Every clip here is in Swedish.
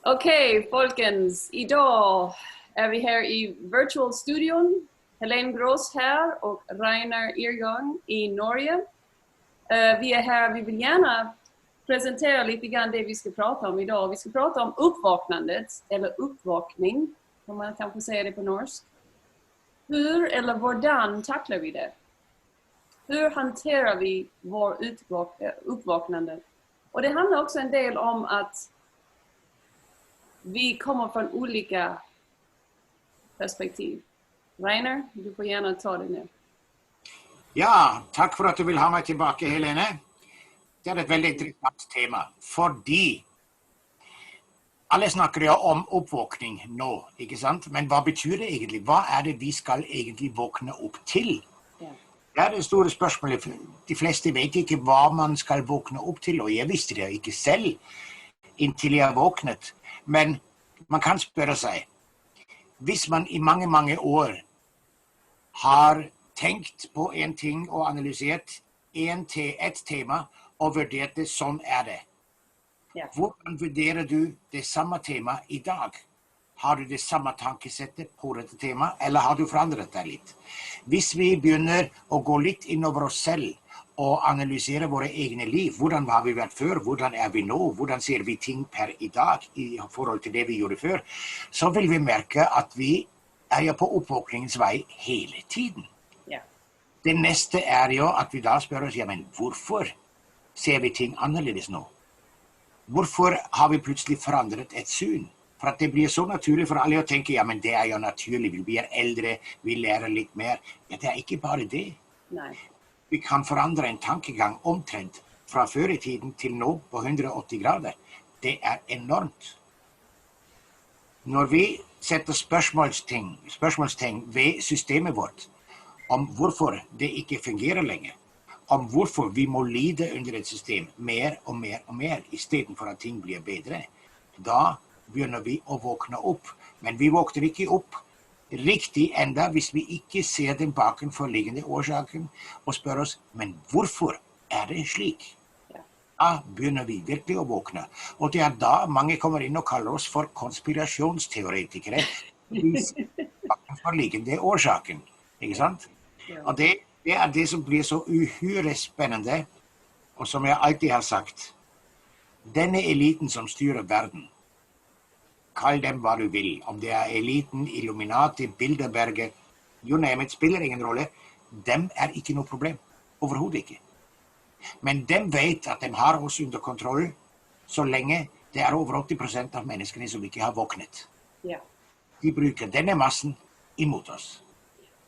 Okej, folkens. Idag är vi här i virtual studion. Helene här och Rainer Irgang i Norge. Vi är här, vi vill gärna presentera lite grann det vi ska prata om idag. Vi ska prata om uppvaknandet, eller uppvakning, om man kan få säga det på norsk. Hur eller hvordan tacklar vi det? Hur hanterar vi vår uppvaknande? Och det handlar också en del om att vi kommer från olika perspektiv. Rainer, du får gärna ta det nu. Ja, tack för att du vill ha mig tillbaka, Helene. Det är ett väldigt intressant tema. Fordi alla snackar ju om uppvakning nu, inte sant? Men vad betyder det egentligen? Vad är det vi ska egentligen vakna upp till? Ja. Det är det stora spörsmålet. De flesta vet inte vad man ska vakna upp till. Och jag visste det inte själv intill jag vaknat. Men man kan spöra sig. Hvis man i många år har tänkt på en ting och analyserat ett tema och värderat det som är det. Ja. Hvordan värderar du det samma tema idag? Har du det samma tankesättet på detta tema eller har du förändrat det lite? Hvis vi börjar att gå lite in över oss själva och analysera våra egna liv. Hvordan har vi varit för? Hvordan är vi nu? Hvordan ser vi ting per idag i förhållande till det vi gjorde för? Så vill vi märka att vi är ju på uppvakningens väg hela tiden. Ja. Det nästa är ju att vi då spör oss, ja men varför ser vi ting annorledes nu? Varför har vi plötsligt förändrat ett syn? För att det blir så naturligt för alla att tänka, ja men det är ju naturligt, vi blir äldre, vi lär lite mer. Ja, det är inte bara det. Nej. Vi kan förändra en tankegång omtrent från förr i tiden till nu på 180 grader. Det är enormt. När vi sätter spörsmålstecken vid systemet vårt om varför det inte fungerar längre, om varför vi må lida under ett system mer och mer istället för att ting blir bättre, då börjar vi att vakna upp. Men vi vaknar inte upp riktigt ända hvis vi inte ser den bakenforliggande orsaken och spör oss, men varför är det slik? Ja, börjar vi verkligen att vakna. Och det är då många kommer in och kallar oss för konspirationsteoretiker. Bakenforliggande orsaken, inte sant? Ja. Och det är det som blir så uhyre spännande och som jag alltid har sagt. Denna eliten som styr världen, kall dem vad du vill, om det är eliten, Illuminati, Bilderberger, you name it, spelar ingen roll. Dem är inte något problem, överhuvudtaget inte. Men dem vet att de har oss under kontroll så länge det är över 80% av människorna som inte har vaknat. Ja. De brukar denna massan emot oss.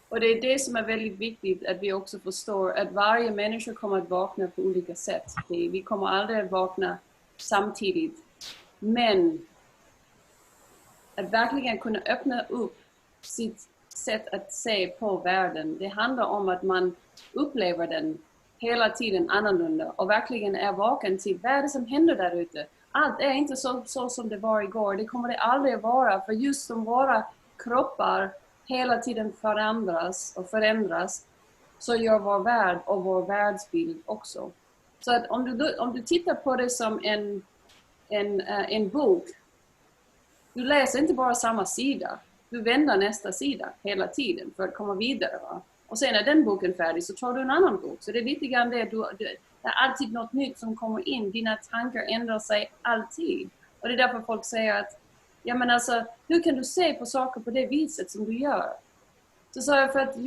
Och det är det som är väldigt viktigt, att vi också förstår att varje människa kommer att vakna på olika sätt. Vi kommer aldrig att vakna samtidigt. Men att verkligen kunna öppna upp sitt sätt att se på världen, det handlar om att man upplever den hela tiden annorlunda och verkligen är vaken till vad är det som händer där ute. Allt är inte så som det var igår, det kommer det aldrig att vara, för just som våra kroppar hela tiden förändras så gör vår värld och vår världsbild också. Så att om du tittar på det som en bok, du läser inte bara samma sida, du vänder nästa sida hela tiden för att komma vidare. Va? Och sen är den boken färdig så tar du en annan bok. Så det är lite grann det, det är alltid något nytt som kommer in, dina tankar ändrar sig alltid. Och det är därför folk säger att, ja men alltså, hur kan du se på saker på det viset som du gör? Så sa jag för att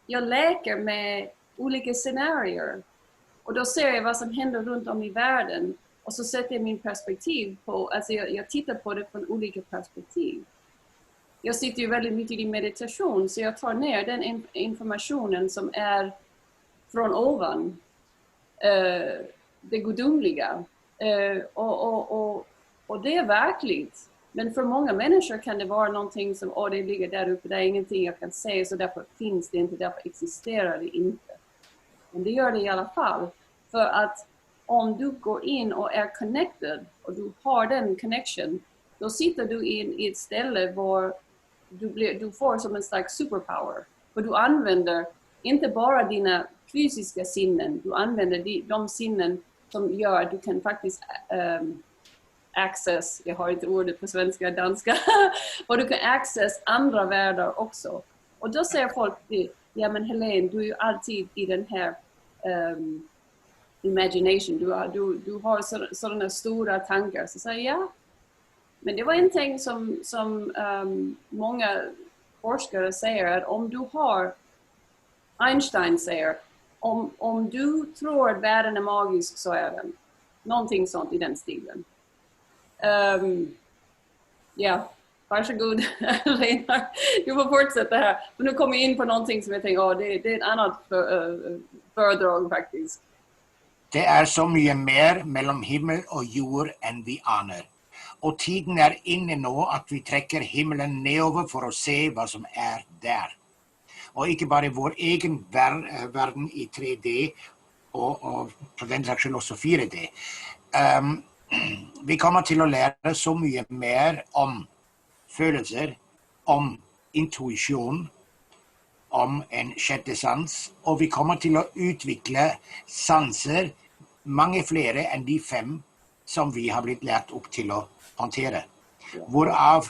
jag leker med olika scenarier. Och då ser jag vad som händer runt om i världen. Och så sätter jag min perspektiv på, alltså jag tittar på det från olika perspektiv. Jag sitter ju väldigt mycket i meditation så jag tar ner den informationen som är från ovan. Det gudomliga. Och det är verkligt. Men för många människor kan det vara någonting som, det ligger där uppe, det är ingenting jag kan säga så därför finns det inte, därför existerar det inte. Men det gör det i alla fall. För att om du går in och är connected och du har den connection, då sitter du i ett ställe där du får som en slags superpower. För du använder inte bara dina fysiska sinnen, du använder de sinnen som gör att du kan faktiskt access, jag har inte ordet på svenska, danska, och du kan access andra världar också. Och då säger folk, ja men Helene, du är ju alltid i den här imagination, du har sådana stora tankar. Så säger jag, ja, men det var en ting som många forskare säger, att om du har, Einstein säger, om du tror att världen är magisk så är den. Någonting sånt i den stilen. Ja, varsågod Rainer. Du får fortsätta här. Men nu kommer jag in på någonting som jag tänker, det är ett annat föredrag faktiskt. Det är så mycket mer mellan himmel och jord än vi anar. Och tiden är inne nu att vi träcker himlen nedover för att se vad som är där. Och inte bara vår egen världen i 3D och på den sättet också 4D. Vi kommer till att lära så mycket mer om følelser, om intuition, om en sjätte sans, och vi kommer till att utveckla sanser, många fler än de 5 som vi har blivit lärt upp till att hantera. Hvorav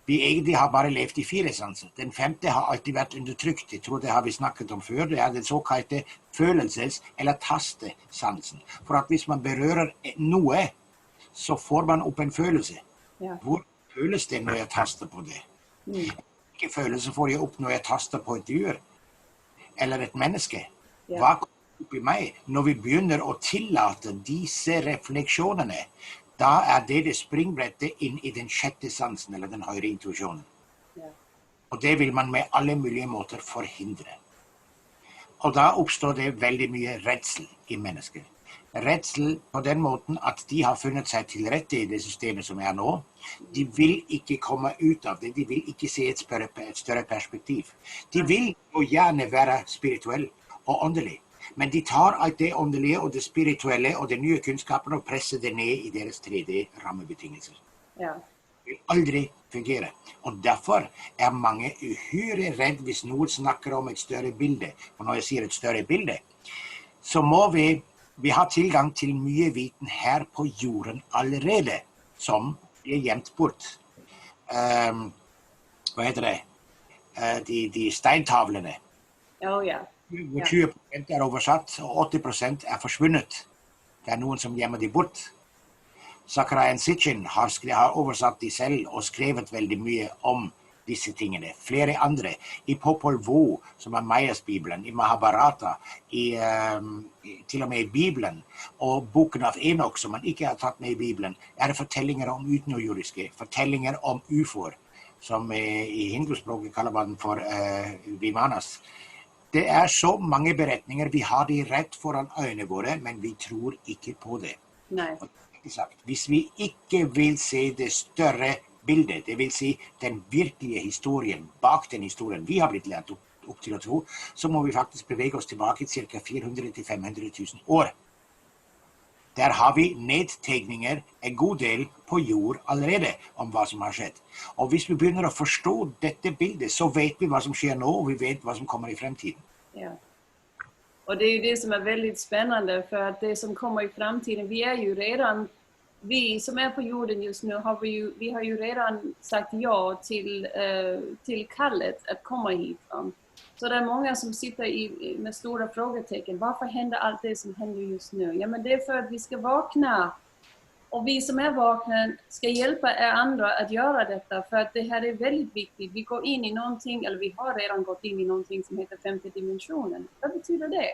vi egentlig har bara levt i 4 sanser. Den 5:e har alltid varit undertryckt. Jag tror det har vi snackat om förr. Det är den så kallade følelses- eller tastesansen. För att hvis man berører noe, så får man upp en følelse. Ja. Hvor føles det när jag tastar på det? Vilken følelse får jag upp när jag tastar på ett djur? Eller ett menneske? Ja. Vad kommer upp i mig? När vi börjar att tillåta dessa reflektionerna, då är det springbrettet in i den sjätte sansen, eller den högre intuitionen. Ja. Och det vill man med alla möjliga måter förhindra. Och då uppstår det väldigt mycket rädsla i människor. Rädsla på den måten att de har funnit sig till rätt i det systemet som är nu. De vill inte komma ut av det, de vill inte se ett större perspektiv. De vill och gärna vara spirituell och andlig. Men de tar allt det åndeliga och det spirituella och de nya kunskaperna och pressar det ner i deras 3D-rammebetingelser. Ja. Det vill aldrig fungera. Och därför är många uhyre rädda hvis någon snackar om ett större bilde. Och när jag säger ett större bilde, så må vi har tillgång till mycket viten här på jorden allerede, som är gömt bort. Vad heter det? De steintavlorna. Oh, ja. 20% är översatt och 80% är försvunnet. Det är någon som gömmer det bort. Zachariah Sitchin har översatt det själv och skrivit väldigt mycket om dessa tingene. Flera andra. I Popol Vuh, som är Mayas-bibeln, i Mahabharata, till och med i Bibeln, och boken av Enoch, som man inte har tagit med i Bibeln, är det förtällningar om utomjordiska, förtällningar om UFOR, som i hinduspråket kallar man för Vimanas. Det är så många berättningar, vi har det rätt foran ögonen våra, men vi tror inte på det. Nej. Exakt. Hvis vi inte vill se det större bildet, det vill säga den verkliga historien, bak den historien vi har blivit lärt upp till att tro, så må vi faktiskt bevega oss tillbaka cirka 400 till 500 000 år. Där har vi nedtegningar en god del på jord allerede om vad som har skett. Och hvis vi börjar att förstå detta bildet, så vet vi vad som sker nu och vi vet vad som kommer i framtiden. Ja. Och det är ju det som är väldigt spännande, för att det som kommer i framtiden, vi är ju redan, vi som är på jorden just nu, vi har ju redan sagt ja till kallet att komma hit. Så det är många som sitter med stora frågetecken. Varför händer allt det som händer just nu? Ja, men det är för att vi ska vakna. Och vi som är vakna ska hjälpa er andra att göra detta. För att det här är väldigt viktigt. Vi går in i någonting, eller vi har redan gått in i någonting som heter 5:e dimensionen. Vad betyder det?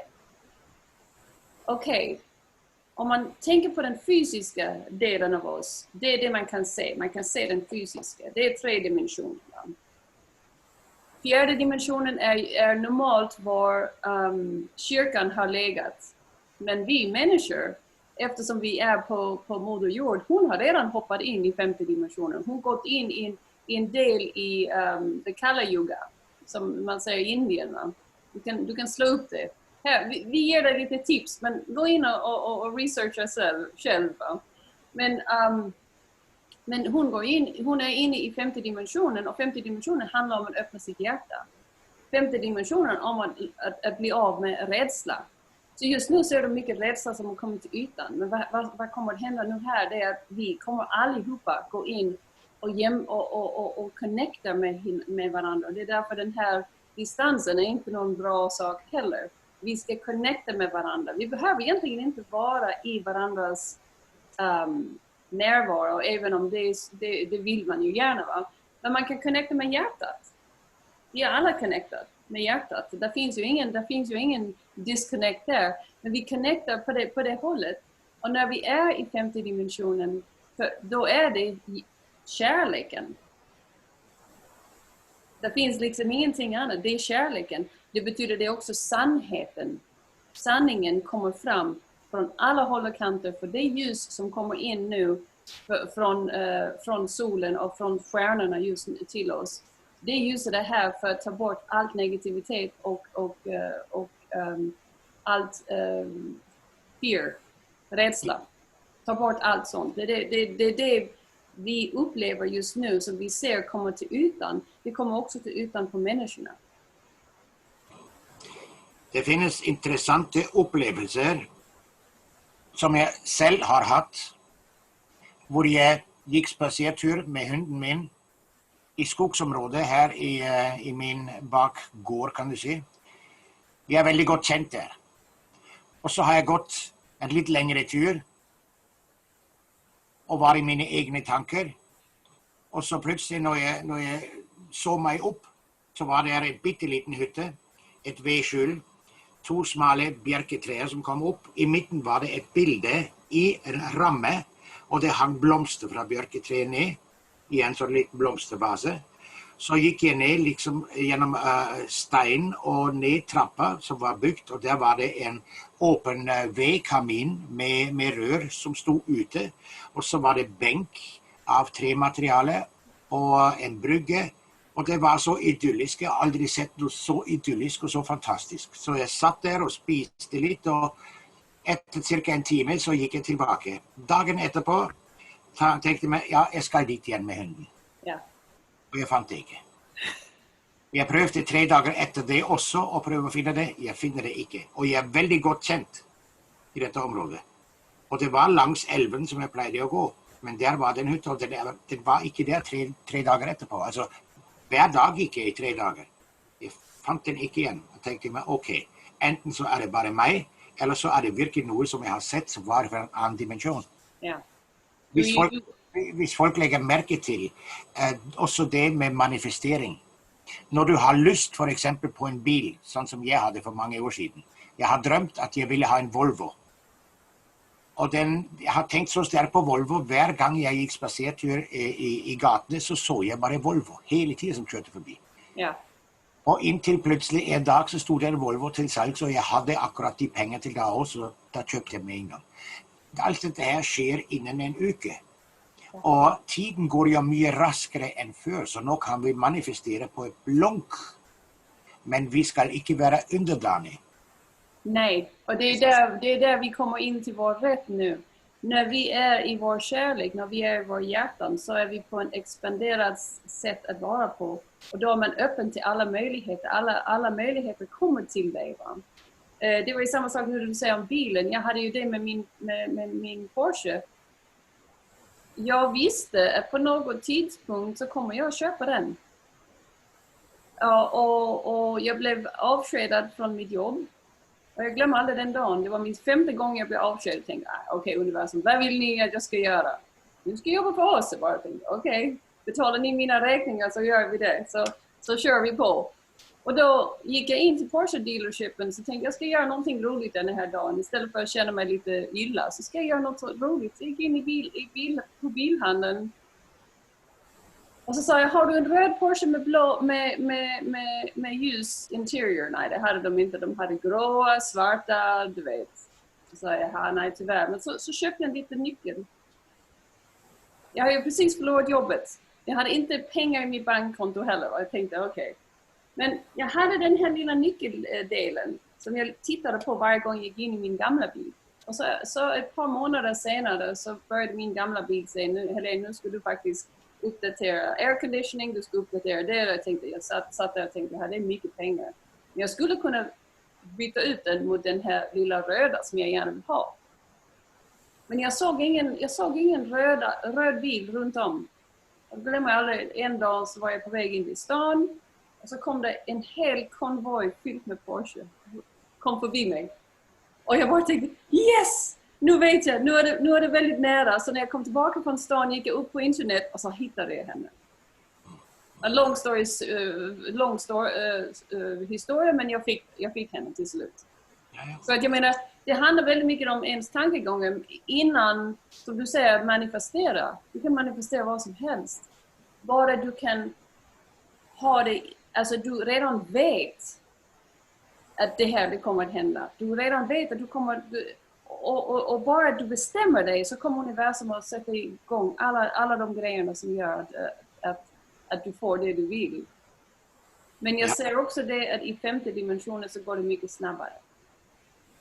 Okej. Om man tänker på den fysiska delen av oss. Det är det man kan se. Man kan se den fysiska. Det är 3 dimensioner. 4:e dimensionen är normalt var kyrkan har legat. Men vi människor, eftersom vi är på moder jord, hon har redan hoppat in i 5:e dimensionen. Hon har gått in i en del i det kalla yoga, som man säger i Indien. Va? Du kan slå upp det. Här, vi ger dig lite tips, men gå in och researcha själv. Va? Men hon är inne i 5:e dimensionen, och 5:e dimensionen handlar om att öppna sitt hjärta. 5:e dimensionen om att bli av med rädsla. Så just nu så är det mycket rädsla som har kommit till ytan. Men vad kommer att hända nu här? Det är att vi kommer allihopa gå in och connecta med varandra. Det är därför den här distansen är inte någon bra sak heller. Vi ska connecta med varandra. Vi behöver egentligen inte vara i varandras närvaro, även om det vill man ju gärna vara. Men man kan connecta med hjärtat. Vi är alla connectade med hjärtat. Det finns ju ingen disconnect där. Men vi connectar på det hållet. Och när vi är i femte dimensionen, då är det kärleken. Det finns liksom ingenting annat. Det är kärleken. Det betyder det också sannheten. Sanningen kommer fram från alla håll och kanter. För det ljus som kommer in nu från solen och från stjärnorna just till oss. Det ljuset är här för att ta bort allt negativitet och allt fear, rädsla. Ta bort allt sånt. Det är det vi upplever just nu, som vi ser kommer till ytan. Det kommer också till ytan på människorna. Det finns intressanta upplevelser som jag själv har haft. Hvor jag gick spacertur med hunden min i skogsområdet här i min bakgård, kan du se. Vi är väldigt gott känt där. Och så har jag gått en lite längre tur och var i mina egna tankar. Och så plötsligt när jag såg mig upp, så var det en bitteliten hytte, ett vedskjul, 2 smala björketräd som kom upp. I mitten var det ett bilde i en ramme, och det hang blomster från björketräd ner i en sån liten blomsterbase. Så gick jag ner liksom genom stein och ner trappa som var byggt, och där var det en öppen vedkamin med rör som stod ute, och så var det bänk av trämaterial och en brygge, och det var så idylliskt. Jag har aldrig sett något så idylliskt och så fantastiskt. Så jag satt där och spiste lite, och efter cirka en timme så gick jag tillbaka. Dagen efterpå tänkte jag, jag ska dit igen med hunden. Ja. Och jag fann det inte. Jag prövade 3 dagar efter det också och prövade att finna det. Jag finner det inte. Och jag är väldigt gott känt i detta område. Och det var längs älven som jag plejade att gå. Men där var den hytta, och det var inte där 3 dagar efterpå. Alltså, hver dag gick jag i 3 dagar. Jag fann den inte igen. Jag tänkte mig, okej. Enten så är det bara mig, eller så är det verkligen något som jag har sett som var för en annan dimension. Ja. Hvis folk lägger märke till också det med manifestering. När du har lust för exempel på en bil, sånt som jag hade för många år sedan. Jag har drömt att jag ville ha en Volvo. Och jag har tänkt så starkt på Volvo. Hver gång jag gick spacertur i gatan så såg jag bara Volvo. Hela tiden som körde förbi. Ja. Och intill plötsligt en dag så stod det en Volvo till salg, så jag hade akkurat de pengar till det också, så då köpte jag med en gång. Allt det här sker inom en vecka. Och tiden går ju mycket raskare än förr, så nu kan vi manifestera på ett blunk. Men vi ska inte vara underdaniga. Nej, och det är där vi kommer in till vår rätt nu. När vi är i vår kärlek, när vi är i vår hjärtan, så är vi på en expanderad sätt att vara på. Och då är man öppen till alla möjligheter. Alla möjligheter kommer till dig. Va? Det var ju samma sak när du säger om bilen. Jag hade ju det med min Porsche. Jag visste att på någon tidpunkt så kommer jag köpa den. Och jag blev avskedad från mitt jobb. Och jag glömmer aldrig den dagen. Det var min 5:e gång jag blev avskedad. Jag tänkte, okej, universum, vad vill ni att jag ska göra? Nu ska jag jobba för oss. Jag tänkte, okej, betalar ni mina räkningar så gör vi det. Så kör vi på. Och då gick jag in till Porsche dealershipen, så tänkte jag ska göra någonting roligt den här dagen. Istället för att känna mig lite illa så ska jag göra något roligt. Så jag gick in på bilhandeln. Och så sa jag, har du en röd Porsche med ljus interior? Nej, det hade de inte. De hade gråa, svarta, du vet. Så sa jag, nej tyvärr. Men så köpte jag en liten nyckel. Jag har ju precis förlorat jobbet. Jag hade inte pengar i min bankkonto heller. Och jag tänkte, okej. Men jag hade den här lilla nyckeldelen som jag tittade på varje gång jag gick in i min gamla bil. Och så ett par månader senare så började min gamla bil säga, Helene, nu ska du faktiskt uppdatera air conditioning, du ska uppdatera det. Jag satt där och tänkte, det är mycket pengar. Men jag skulle kunna byta ut den mot den här lilla röda som jag gärna vill ha. Men jag såg ingen röd bil runt om. Jag glömmer aldrig, en dag så var jag på väg in till stan och så kom det en hel konvoj fylld med Porsche. Kom förbi mig. Och jag bara tänkte, yes! Nu vet jag, nu är det väldigt nära. Så när jag kom tillbaka från stan gick jag upp på internet och så hittade jag henne. En lång historia, men jag fick henne till slut. Så att jag menar, det handlar väldigt mycket om ens tankegångar innan, som du säger, manifestera. Du kan manifestera vad som helst. Bara du kan ha det, alltså du redan vet att det kommer att hända. Du redan vet att du kommer, och bara du bestämmer dig så kommer universum att sätta igång alla de grejerna som gör att du får det du vill. Men jag ser också det att i femte dimensionen så går det mycket snabbare.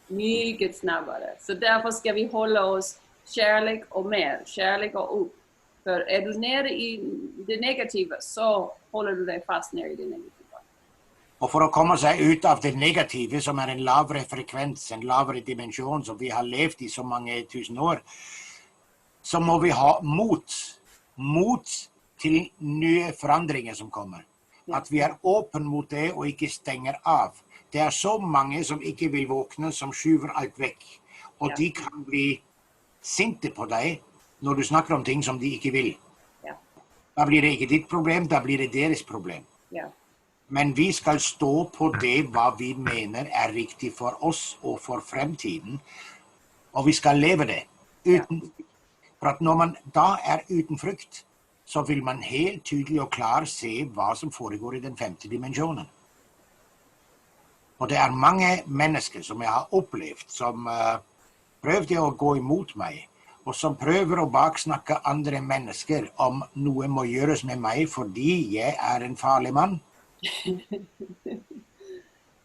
Mycket snabbare. Så därför ska vi hålla oss kärlek och mer. Kärlek och upp. För är du nere i det negativa så håller du dig fast nere i det negativa. Och för att komma sig ut av det negativa som är en lavare frekvens, en lavare dimension som vi har levt i så många tusen år, så må vi ha mot till nya förändringar som kommer. Ja. Att vi är öppna mot det och inte stänger av. Det är så många som inte vill vakna som skjuver allt väck. Och de kan bli sinte på dig när du snackar om ting som de inte vill. Ja. Då blir det inte ditt problem, då blir det deras problem. Ja. Men vi ska stå på det vad vi menar är riktigt för oss och för framtiden. Och vi ska leva det. För att när man då är utan frukt så vill man helt tydligt och klart se vad som föregår i den femte dimensionen. Och det är många människor som jag har upplevt som prövade att gå emot mig och som prövar att baksnacka andra människor om något må göras med mig för jag är en farlig man.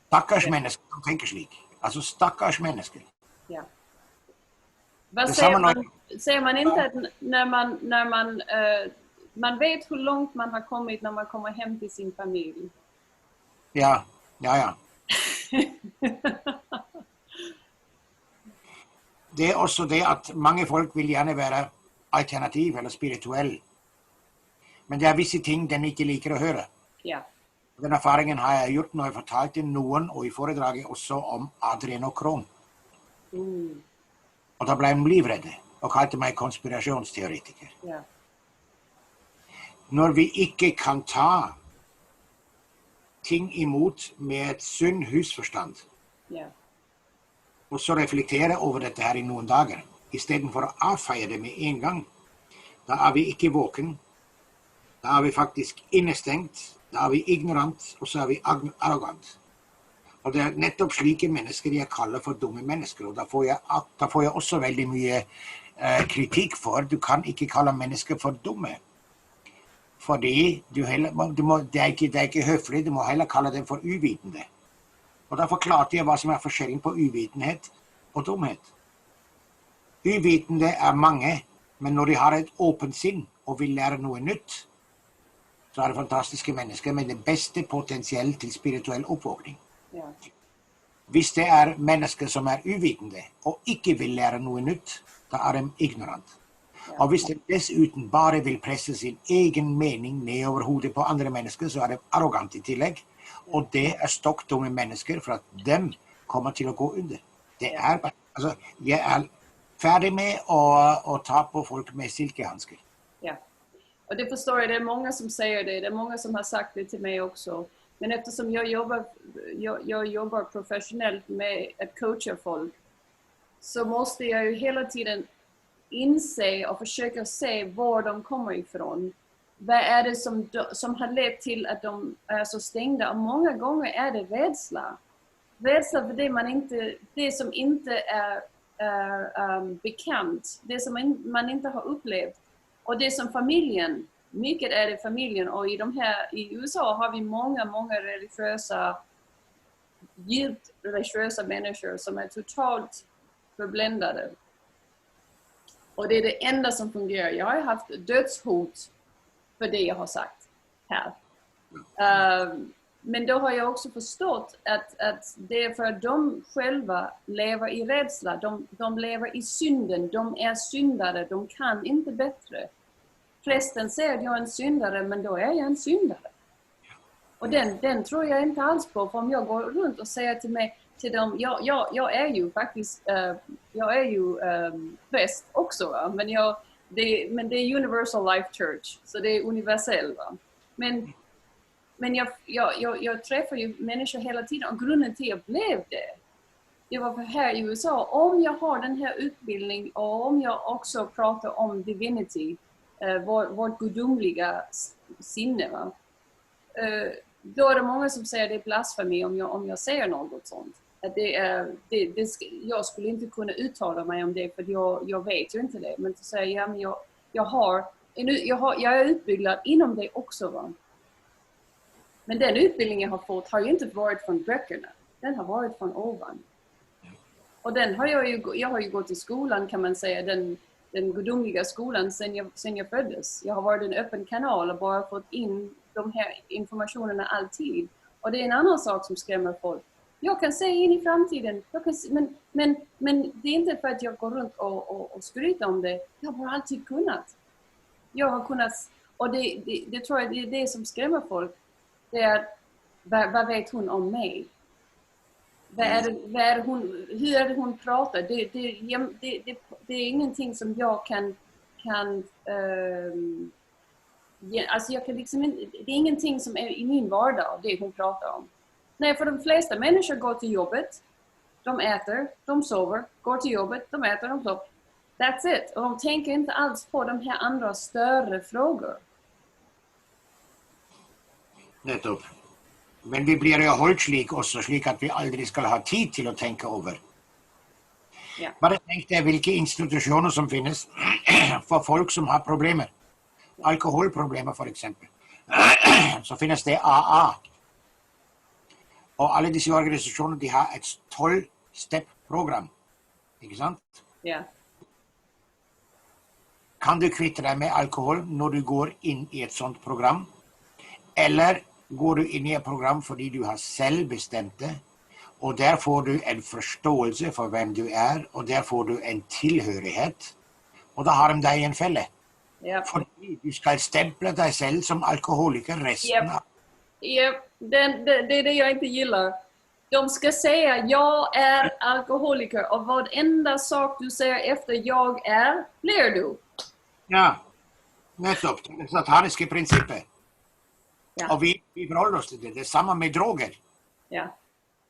Stackars människor som tänker slik. Alltså stackars människor. Ja. Vad säger man inte att när man vet hur långt man har kommit när man kommer hem till sin familj? Ja. Det är också det att många folk vill gärna vara alternativ eller spirituell. Men det är vissa ting den inte liker att höra. Ja. Den erfaringen har jag gjort när jag fortalt till någon och i föredraget också om adrenokrom. Och då blev de livrädda och kallade mig konspirationsteoretiker. Ja. När vi inte kan ta ting emot med ett sunt husförstånd. Ja. Och så reflektera över det här i några dagar. Istället för att avfärda det med en gång. Då är vi inte vaken. Då är vi faktiskt innestängt. Då är vi ignorant och så är vi arrogant. Och det är nettopp slike människor jag kallar för dumma människor. Och då får jag också väldigt mycket kritik för. Du kan inte kalla människor för dumma. För det är inte höfligt, du må heller kalla dem för uvetande. Och då förklarade jag vad som är skillnaden på uvetenhet och dumhet. Uvetande är många, men när de har ett öppet sinn och vill lära något nytt, så är det fantastiska människor med det bästa potential till spirituell uppvakning. Ja. Visst det är människor som är uvetande och inte vill lära något nytt, då är de ignorant. Ja. Och visst de dessutom bara vill pressa sin egen mening ner över huvudet på andra människor, så är de arrogant i tillägg. Ja. Och det är stockdumma människor för att de kommer till att gå under. Det är bara, alltså, jag är färdig med att ta på folk med silkehandskar. Ja, och det förstår jag. Det är många som säger det. Det är många som har sagt det till mig också. Men eftersom jag jobbar professionellt med att coacha folk, så måste jag ju hela tiden inse och försöka se var de kommer ifrån. Vad är det som har lett till att de är så stängda? Och många gånger är det rädsla. Rädsla för det som inte är bekant. Det som man inte har upplevt. Och det som familjen. Mycket är det familjen. Och i USA har vi många djupt religiösa människor som är totalt förbländade. Och det är det enda som fungerar. Jag har haft dödshot för det jag har sagt här. Men då har jag också förstått att det är för att de själva lever i rädsla. De lever i synden. De är syndare. De kan inte bättre. Prästen säger att jag är en syndare, men då är jag en syndare. Och den tror jag inte alls på. För om jag går runt och säger till dem, jag är ju faktiskt, jag är ju präst också, va? Men det är Universal Life Church, så det är universell, va? Men jag träffar ju människor hela tiden, och grunden till att jag blev det var för här i USA, om jag har den här utbildning och om jag också pratar om divinity, vårt gudomliga sinne, va? Då är det många som säger att det är blasfemi om jag säger något sånt. Att jag skulle inte kunna uttala mig om det, för jag vet ju inte det. Men så säger jag, men jag är utbildad inom det också, va? Men den utbildning jag har fått har ju inte varit från böckerna. Den har varit från ovan. Och den har jag har ju gått i skolan, kan man säga, den gudomliga skolan sen jag föddes. Jag har varit en öppen kanal och bara fått in de här informationerna alltid. Och det är en annan sak som skrämmer folk. Jag kan se in i framtiden, men det är inte för att jag går runt och skryter om det. Jag har alltid kunnat. Jag har kunnat, och det tror jag det är det som skrämmer folk. Det är, vad vet hon om mig? Hur är det hon pratar? Det är ingenting som jag kan alltså jag kan liksom inte, det är ingenting som är i min vardag, det hon pratar om. Nej, för de flesta människor går till jobbet, de äter, de sover, går till jobbet, de äter, de sover. That's it. Och de tänker inte alls på de här andra större frågor. Nettopp. Men vi blir ju holdt slik også, slik at vi aldri skal ha tid til å tenke over. Ja. Bare tenk deg hvilke institusjoner som finnes for folk som har problemer. Alkoholproblemer for eksempel. Så finnes det AA. Og alle disse organisasjonene, de har et 12-step-program. Ikke sant? Ja. Kan du kvitte deg med alkohol når du går inn i et sånt program? Eller går du inn i et program fordi du har selv bestemt det, og der får du en forståelse for hvem du er, og der får du en tilhørighet, og da har de deg i en felle. Yep. Fordi du skal stemple deg selv som alkoholiker resten av... Det är det jag inte gillar. De ska säga, jag är alkoholiker, och varenda sak du säger efter jag är, blir du. Ja, nettopp. Det är sataniska principer. Ja. Och vi förhåller oss till det. Det är samma med droger. Ja.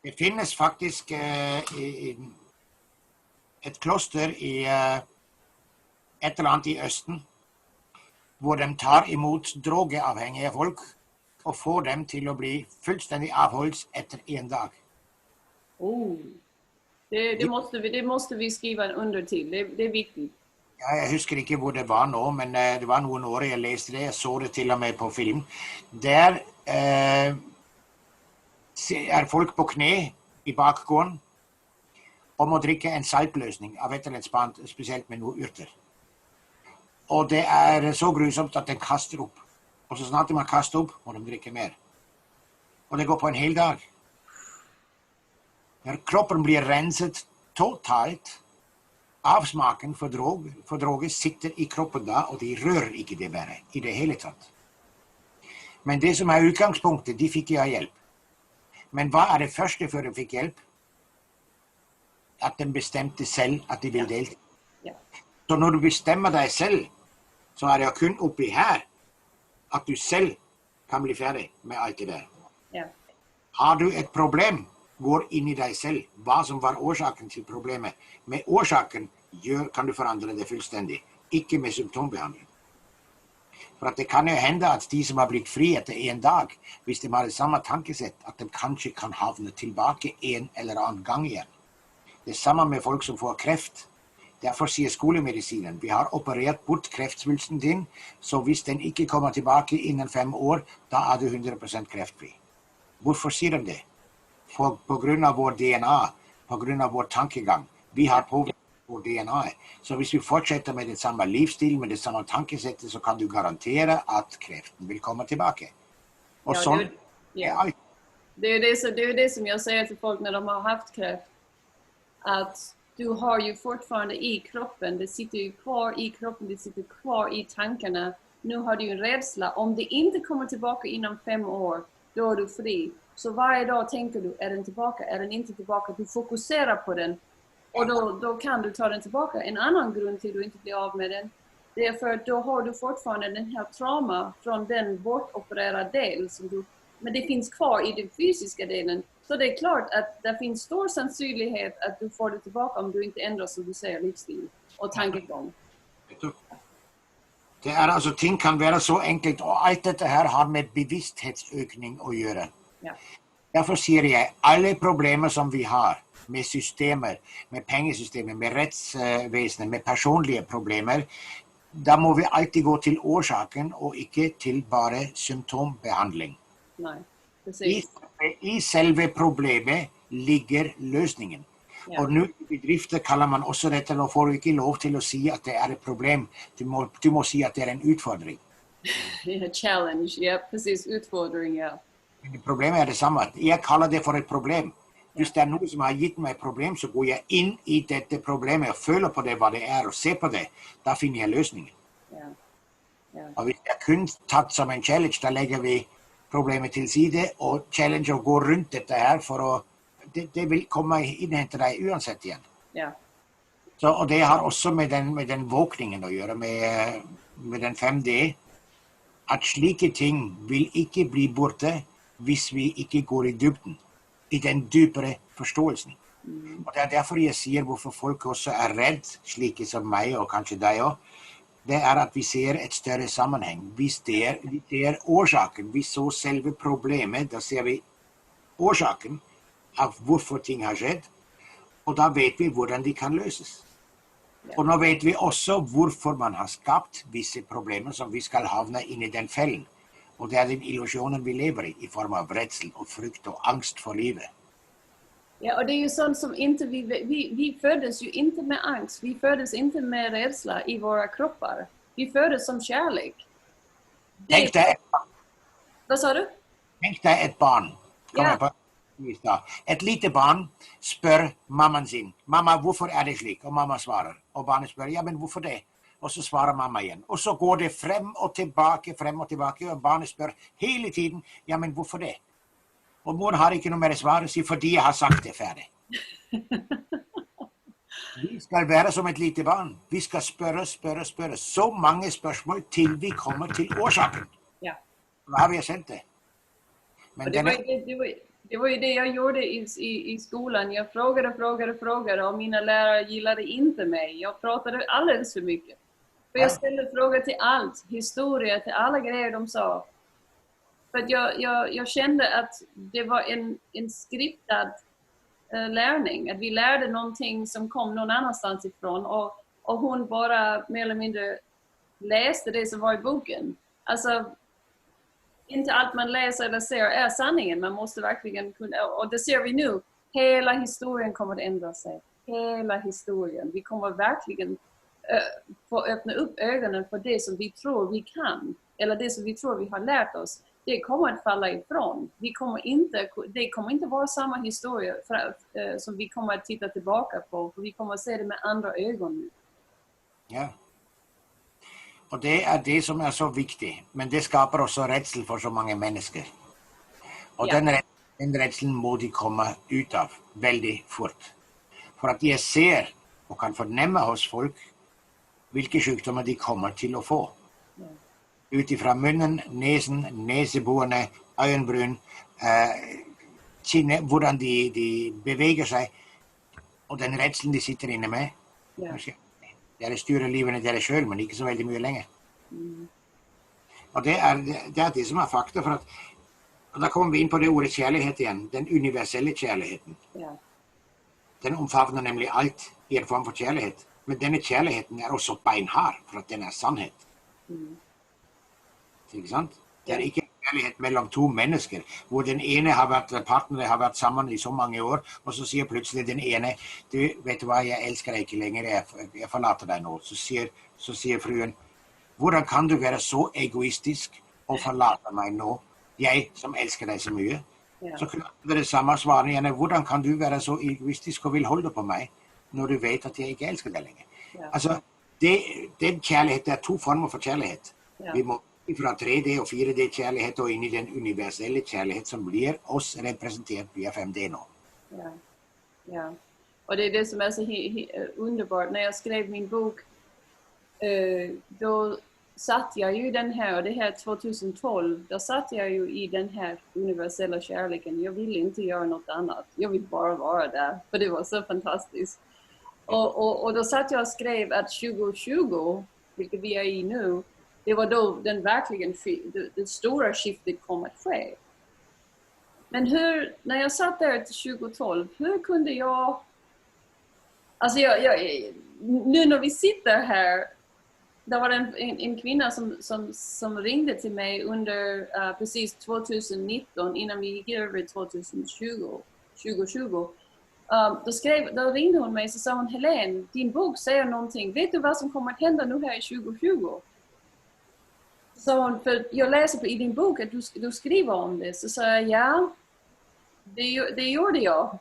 Det finns faktiskt ett kloster i ett eller annat i östen, hvor de tar emot drogeavhängiga folk och får dem till att bli fullständigt avhålls efter en dag. Oh. Det måste vi skriva en under till. Det är viktigt. Ja, jag husker inte hvor det var nu, men det var några år jag läste det. Jag såg det till och med på film. Där är folk på knä i bakgården och må dricka en saltlösning av ett eller annat span, speciellt med några urter. Och det är så grusomt att den kastar upp. Och så snart man kastar upp må de dricka mer. Och det går på en hel dag. När kroppen blir rensad totalt, avsmaken för droger sitter i kroppen då, och de rör inte det bara i det hela taget. Men det som är utgångspunkten, de fick jag hjälp. Men vad är det första för de fick hjälp? Att de bestämde själv att de vill delta. Ja. Så när du bestämmer dig själv, så är det kun uppe här att du själv kan bli färdig med allt det där. Ja. Har du ett problem, går in i dig själv. Vad som var orsaken till problemet. Med orsaken kan du förändra det fullständigt. Icke med symptombehandling. För att det kan ju hända att de som har blivit fri efter en dag, hvis de har samma tankesätt, att de kanske kan havna tillbaka en eller annan gång igen. Det är samma med folk som får kräft. Därför säger skolemedicinen, vi har opererat bort kräftsvulsten din, så hvis den inte kommer tillbaka inom 5 år, då är du 100% kräftfri. Varför säger de det? På grund av vår DNA, på grund av vår tankegång. Vi har påverkat vår DNA. Så om vi fortsätter med det samma livsstil, med det samma tankesättet, så kan du garantera att kräften vill komma tillbaka. Och Ja, sånt är allt. Det är ju det som jag säger till folk när de har haft kräft. Att du har ju fortfarande i kroppen, det sitter ju kvar i kroppen, det sitter kvar i tankarna. Nu har du en rädsla. Om det inte kommer tillbaka inom 5 år, då är du fri. Så varje dag tänker du, är den tillbaka, är den inte tillbaka? Du fokuserar på den. Och då kan du ta den tillbaka. En annan grund till att du inte blir av med den, det är för att då har du fortfarande den här trauma från den bortopererade del som du, men det finns kvar i den fysiska delen. Så det är klart att det finns stor sannolikhet att du får det tillbaka om du inte ändrar, som du säger, livsstil och tankegång. Det är alltså, ting kan vara så enkelt, och allt det här har med bevissthetsökning att göra. Ja. Därför säger jag, alla problem som vi har med systemer, med pengesystemet, med rättsväsendet, med personliga problem, då må vi alltid gå till orsaken och inte till bara symptombehandling. Nej, precis. I själva problemet ligger lösningen. Ja. Och nu i bedrifter kallar man också detta, då får du inte lov till att säga att det är ett problem. Du måste säga att det är en utfordring. Challenge, ja, precis, utfordring, ja. Men problemet är detsamma. Jag kallar det för ett problem. Om det är någon som har gett mig problem, så går jag in i detta problem och följer på det, vad det är, och ser på det. Där finner jag lösningen. Ja. Ja. Och hvis jag kunde ta som en challenge, då lägger vi problemet till sida och challenge och går runt detta här för att det vill komma inhämta dig oavsett igen. Ja. Så, och det har också med den våkningen att göra, med den 5D. Att slike ting vill inte bli borta hvis vi inte går i dybden, i den djupare förståelsen. Och det är därför jag säger varför folk också är rädda, slike som mig och kanske dig också. Det är att vi ser ett större sammanhang. Vi ser orsaken, vi så själva problemet, då ser vi orsaken av varför ting har skett. Och då vet vi hvordan de kan lösas. Ja. Och då vet vi också varför man har skapat vissa problem som vi ska havna in i den fällen. Och det är den illusionen vi lever i form av rädsla och frukt och angst för livet. Ja, och det är ju sånt som inte vi föddes ju inte med angst. Vi föddes inte med rädsla i våra kroppar. Vi föddes som kärlek. Tänk dig, vad sa du? Tänk dig ett barn. Ja. Ett litet barn spör mamman sin. Mamma, varför är det slik? Och mamma svarar. Och barnet spör, ja men varför det? Och så svarar mamma igen. Och så går det fram och tillbaka. Och barnet spör hela tiden, ja men varför det? Och mor har inte något mer svar, så för jag har sagt det färdigt. Vi ska vara som ett litet barn. Vi ska spöra så många spörsmål till vi kommer till orsaken. Ja. Då har vi sett det. Men det var ju det jag gjorde i skolan. Jag frågade och mina lärare gillade inte mig. Jag pratade alldeles för mycket. För jag ställde frågor till allt. Historia, till alla grejer de sa. För att jag kände att det var en skriptad lärning. Att vi lärde någonting som kom någon annanstans ifrån. Och hon bara mer eller mindre läste det som var i boken. Alltså, inte allt man läser eller ser är sanningen. Man måste verkligen kunna, och det ser vi nu. Hela historien kommer att ändra sig. Hela historien. Vi kommer verkligen få öppna upp ögonen för det som vi tror vi kan. Eller det som vi tror vi har lärt oss. Det kommer att falla ifrån. Det kommer inte vara samma historia som vi kommer att titta tillbaka på. För vi kommer att se det med andra ögon nu. Ja. Och det är det som är så viktigt. Men det skapar också rädsla för så många människor. Och den rädslan må de komma ut av väldigt fort. För att jag ser och kan förnämma hos folk vilka sjukdomar de kommer till att få. Ja. Utifrån munnen, näsen, näseborna, ögonbryn, kinnet, hvordan de beväger sig. Och den rädslan de sitter inne med. Ja. Det är styrer livet i det själv, men inte så väldigt mycket längre. Och det är det som är fakta, för att då kommer vi in på det ordet kärlighet igen, den universella kärligheten. Ja. Den omfamnar nämligen allt i en form för kärlighet. Men denna kärligheten är också beinhard, för att den är sannhet. Inte sant? Det är inte kärlighet mellan två människor, hvor den ene partneren har varit samman i så många år, och så säger plötsligt den ene, du vet du vad, jag älskar dig inte längre, jag förlater dig nu. Så säger fruen, hvordan kan du vara så egoistisk och förlata mig nu, jag som älskar dig så mycket? Ja. Så kunne det være det samme svaret igjen. Hvordan kan du være så egoistisk og vil holde på meg, når du vet at jeg ikke elsker deg lenger? Ja. Altså, den kjærlighet, det er to former for kjærlighet. Ja. Vi må fra 3D og 4D kjærlighet og inn i den universelle kjærlighet som blir oss representert via 5D nå. Ja. Ja. Och det är det som är så underbart. När jag skrev min bok, då satt jag ju den här, och det här 2012, då satt jag ju i den här universella kärleken. Jag ville inte göra något annat. Jag vill bara vara där, för det var så fantastiskt. Och då satt jag och skrev att 2020, vilket vi är i nu, det var då den verkligen det stora skiftet kom att ske. Men när jag satt där till 2012, hur kunde jag... Alltså nu när vi sitter här, det var en kvinna som ringde till mig under precis 2019, innan vi gick över 2020. Då ringde hon mig och sa hon, Helene, din bok säger någonting. Vet du vad som kommer att hända nu här i 2020? Så hon, för jag läser i din bok att du skriver om det. Så sa jag, ja, det gjorde jag.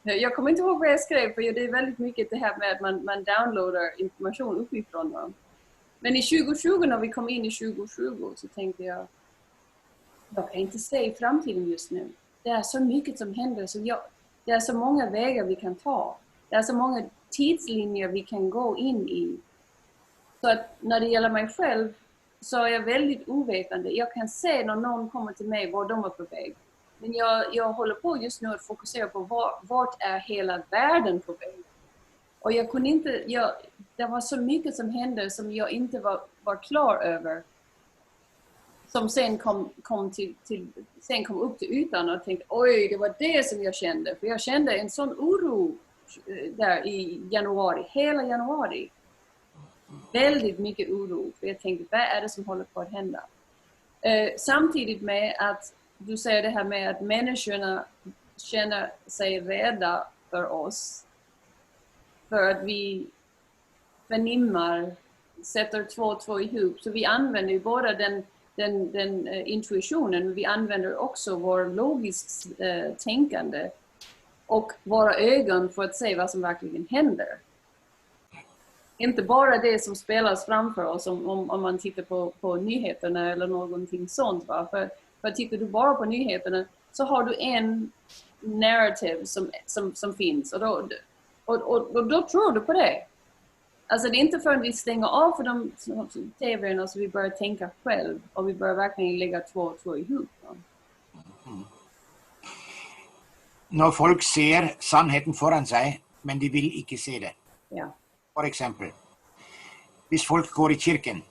Jag kommer inte ihåg vad jag skrev, för det är väldigt mycket det här med att man downloadar information uppifrån dem. Men i 2020, när vi kom in i 2020, så tänkte jag kan inte se framtiden just nu. Det är så mycket som händer, det är så många vägar vi kan ta. Det är så många tidslinjer vi kan gå in i. Så att när det gäller mig själv så är jag väldigt ovetande. Jag kan se när någon kommer till mig var de är på väg. Men jag håller på just nu att fokusera på vart är hela världen på väg. Och jag kunde inte, det var så mycket som hände som jag inte var klar över. Som sen kom upp till ytan och tänkte, oj, det var det som jag kände. För jag kände en sån oro där i januari, hela januari. Väldigt mycket oro. För jag tänkte, vad är det som håller på att hända? Samtidigt med att du säger det här med att människorna känner sig rädda för oss. För att vi förnimmar, sätter två och två ihop. Så vi använder ju både den intuitionen, men vi använder också vår logiskt tänkande och våra ögon för att se vad som verkligen händer. Inte bara det som spelas framför oss om man tittar på nyheterna eller någonting sånt. Va? För tittar du bara på nyheterna så har du en narrativ som finns och då tror du på det. Alltså det är inte förrän vi stänger av för de tv:arna så vi börjar tänka själv och vi börjar verkligen lägga två och två ihop. När folk ser sannheten foran sig, men de vill inte se det. Ja. For eksempel, hvis folk går i kirken,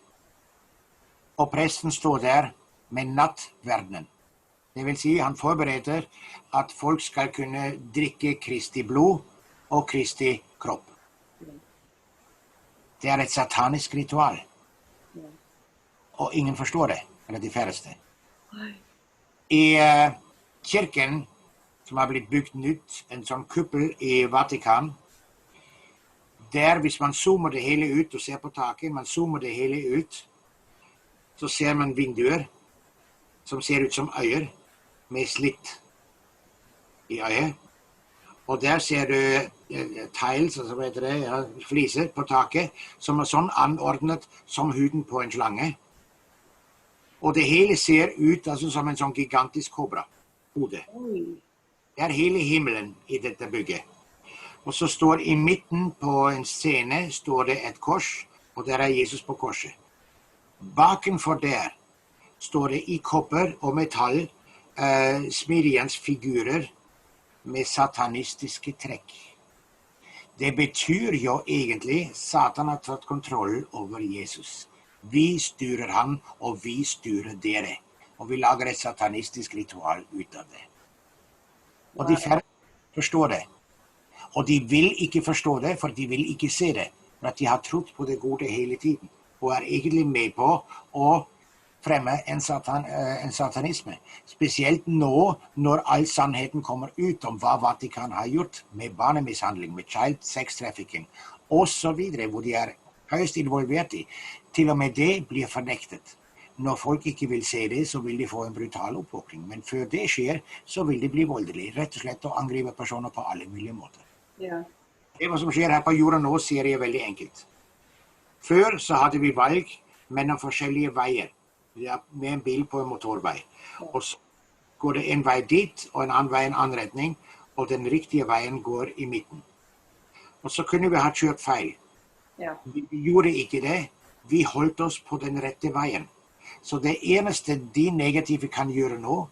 og presten står der med nattverdenen, det vil si han forbereder at folk skal kunne drikke Kristi blod og Kristi kropp. Det er et satanisk ritual. Og ingen forstår det, eller de færreste. I kirken, som har blitt bygd nytt, en sånn kuppel i Vatikan, der, hvis man zoomer det hele ut og ser på taket, man zoomer det hele ut, så ser man vinduer som ser ut som øyer, med slitt i øyet. Og der ser du tiles, altså hva heter det, ja, fliser på taket, som er sånn anordnet som huden på en slange. Og det hele ser ut altså, som en sånn gigantisk kobra-hode. Det er hele himmelen i dette bygget. Og så står i midten på en scene står det et kors, og der er Jesus på korset. Bakenfor der står det i kopper og metall smidighetsfigurer med satanistiske trekk. Det betyr jo egentlig Satan har tatt kontroll over Jesus. Vi styrer han, og vi styrer dere. Og vi lager et satanistisk ritual ut av det. Og de færre forstår det. Og de vil ikke forstå det, for de vil ikke se det. For at de har trodd på det gode hele tiden. Og er egentlig med på å fremme en satanisme. Spesielt nå, når all sannheten kommer ut om hva Vatikan har gjort med barnemishandling, med child sex trafficking, og så videre, hvor de er høyst involvert i. Til og med det blir fornektet. När folk inte vill se det så vill de få en brutal uppvakning. Men för det sker så vill de bli våldelig. Rätt och slett att angripa personer på alla möjliga måter. Ja. Det vad som sker här på jorden nu ser jag väldigt enkelt. Förr så hade vi valg mellan olika vägar. Med en bil på en motorväg. Och så går det en väg dit och en annan väg en annan riktning. Och den riktiga vägen går i mitten. Och så kunde vi ha kört fel. Ja. Vi gjorde inte det. Vi höll oss på den rätta vägen. Så det enaste de negativa kan göra nu,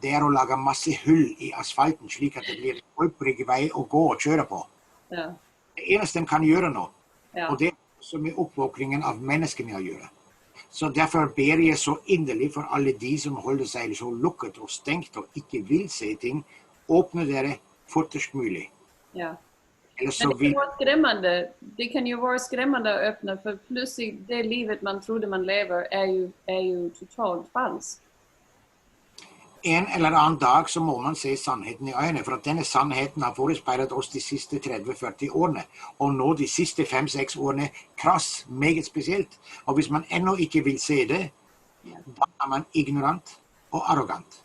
det är att laga massa hull i asfalten så att det blir en upprig väg att gå och köra på. Ja. Det enaste de kan göra nu. Ja. Och det är som är uppvakningen av människorna att göra. Så därför ber jag så innerligt för alla de som håller sig så lukket och stängt och inte vill se ting, öppna det fortast möjligt. Ja. Eller så Men det kan vara skrämmande. Det kan ju vara skrämmande att öppna, för plötsligt det livet man trodde man lever är ju totalt falskt. En eller annan dag så må man se sannheten i ögonen, för att denna sannheten har förespeglat oss de sista 30-40 åren. Och nu de sista 5-6 åren krass, meget speciellt. Och om man ännu inte vill se det, då är man ignorant och arrogant.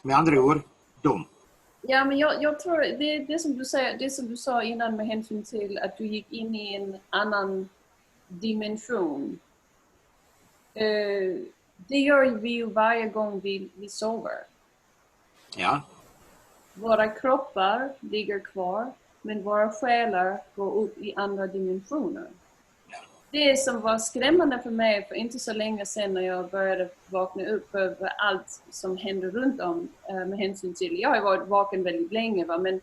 Med andra ord, dum. Ja, men jag tror det som du sa innan med hänsyn till att du gick in i en annan dimension. Det gör vi ju varje gång vi sover. Ja. Våra kroppar ligger kvar, men våra själar går upp i andra dimensioner. Det som var skrämmande för mig för inte så länge sedan när jag började vakna upp över allt som händer runt om med hänsyn till. Jag har varit vaken väldigt länge, men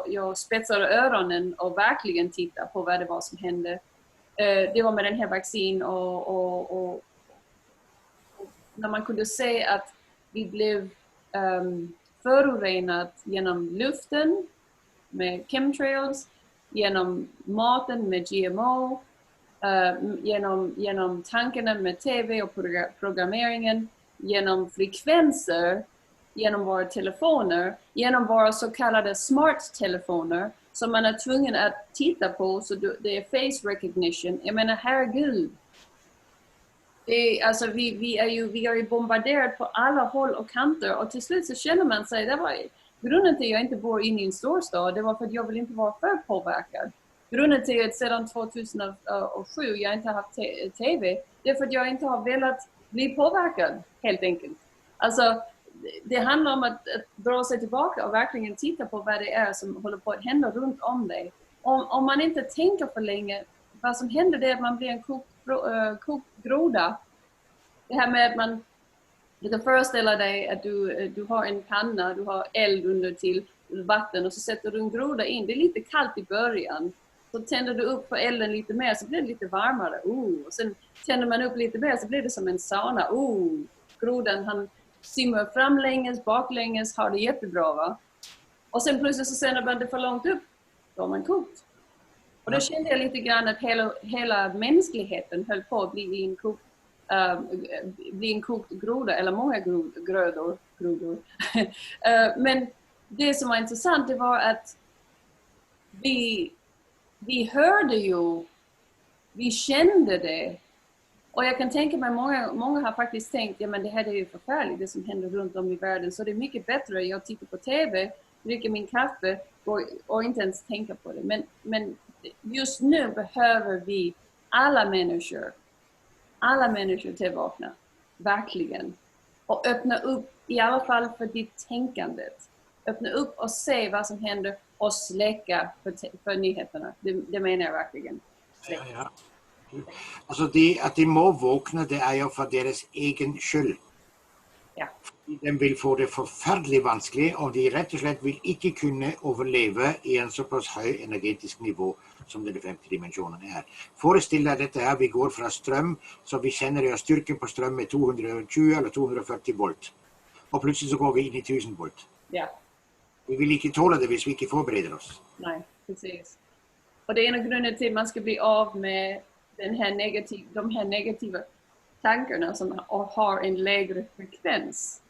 jag spetsade öronen och verkligen tittade på vad det var som hände. Det var med den här vaccin och när man kunde se att vi blev förorenat genom luften med chemtrails, genom maten med GMO, genom tankarna med TV och programmeringen, genom frekvenser, genom våra telefoner, genom våra så kallade smart-telefoner som man är tvungen att titta på, så det är face recognition. Jag menar, herregud. Alltså vi är ju bombarderat på alla håll och kanter, och till slut så känner man sig, det var grunden till att jag inte bor inne i en storstad, det var för att jag vill inte vara för påverkad. Grunden till att sedan 2007 jag inte har haft TV, det är för att jag inte har velat bli påverkad, helt enkelt. Alltså, det handlar om att dra sig tillbaka och verkligen titta på vad det är som håller på att hända runt om dig. Om man inte tänker för länge, vad som händer är att man blir en kokt groda. Det här med att man, du kan föreställa dig att du har en panna, du har eld under till vatten och så sätter du en groda in. Det är lite kallt i början. Så tänder du upp för elden lite mer så blir det lite varmare. Och sen tänder man upp lite mer så blir det som en sauna. Grodan han simmar framlänges, baklänges, har det jättebra, va? Och sen plötsligt så sänder man det för långt upp. Då har man kokt. Och då kände jag lite grann att hela mänskligheten höll på att bli en kokt groda, eller många grodor. Men det som var intressant, det var att vi hörde ju, vi kände det. Och jag kan tänka mig, många har faktiskt tänkt, ja men det här är ju förfärligt, det som händer runt om i världen. Så det är mycket bättre, jag tittar på TV, dricker min kaffe och inte ens tänka på det. Men just nu behöver vi alla människor till vakna. Verkligen. Och öppna upp, i alla fall för ditt tänkandet. Öppna upp och se vad som händer och släcka för nyheterna. Det menar jag verkligen. Ja. Alltså att de må vakna, det är ju för deras egen skull. Ja. De vill få det förfärligt vanskligt och de rätt och slett vill inte kunna överleva i en så pass hög energetisk nivå som den 50 dimensionen är. Föreställ dig detta här, vi går från ström, så vi känner att styrkan på ström är 220 eller 240 volt. Och plötsligt så går vi in i 1000 volt. Ja. Vi vill inte tåla det om vi inte förbereder oss. Nej, precis. Och det är en av grunderna till att man ska bli av med de här negativa tankarna som har en lägre frekvens.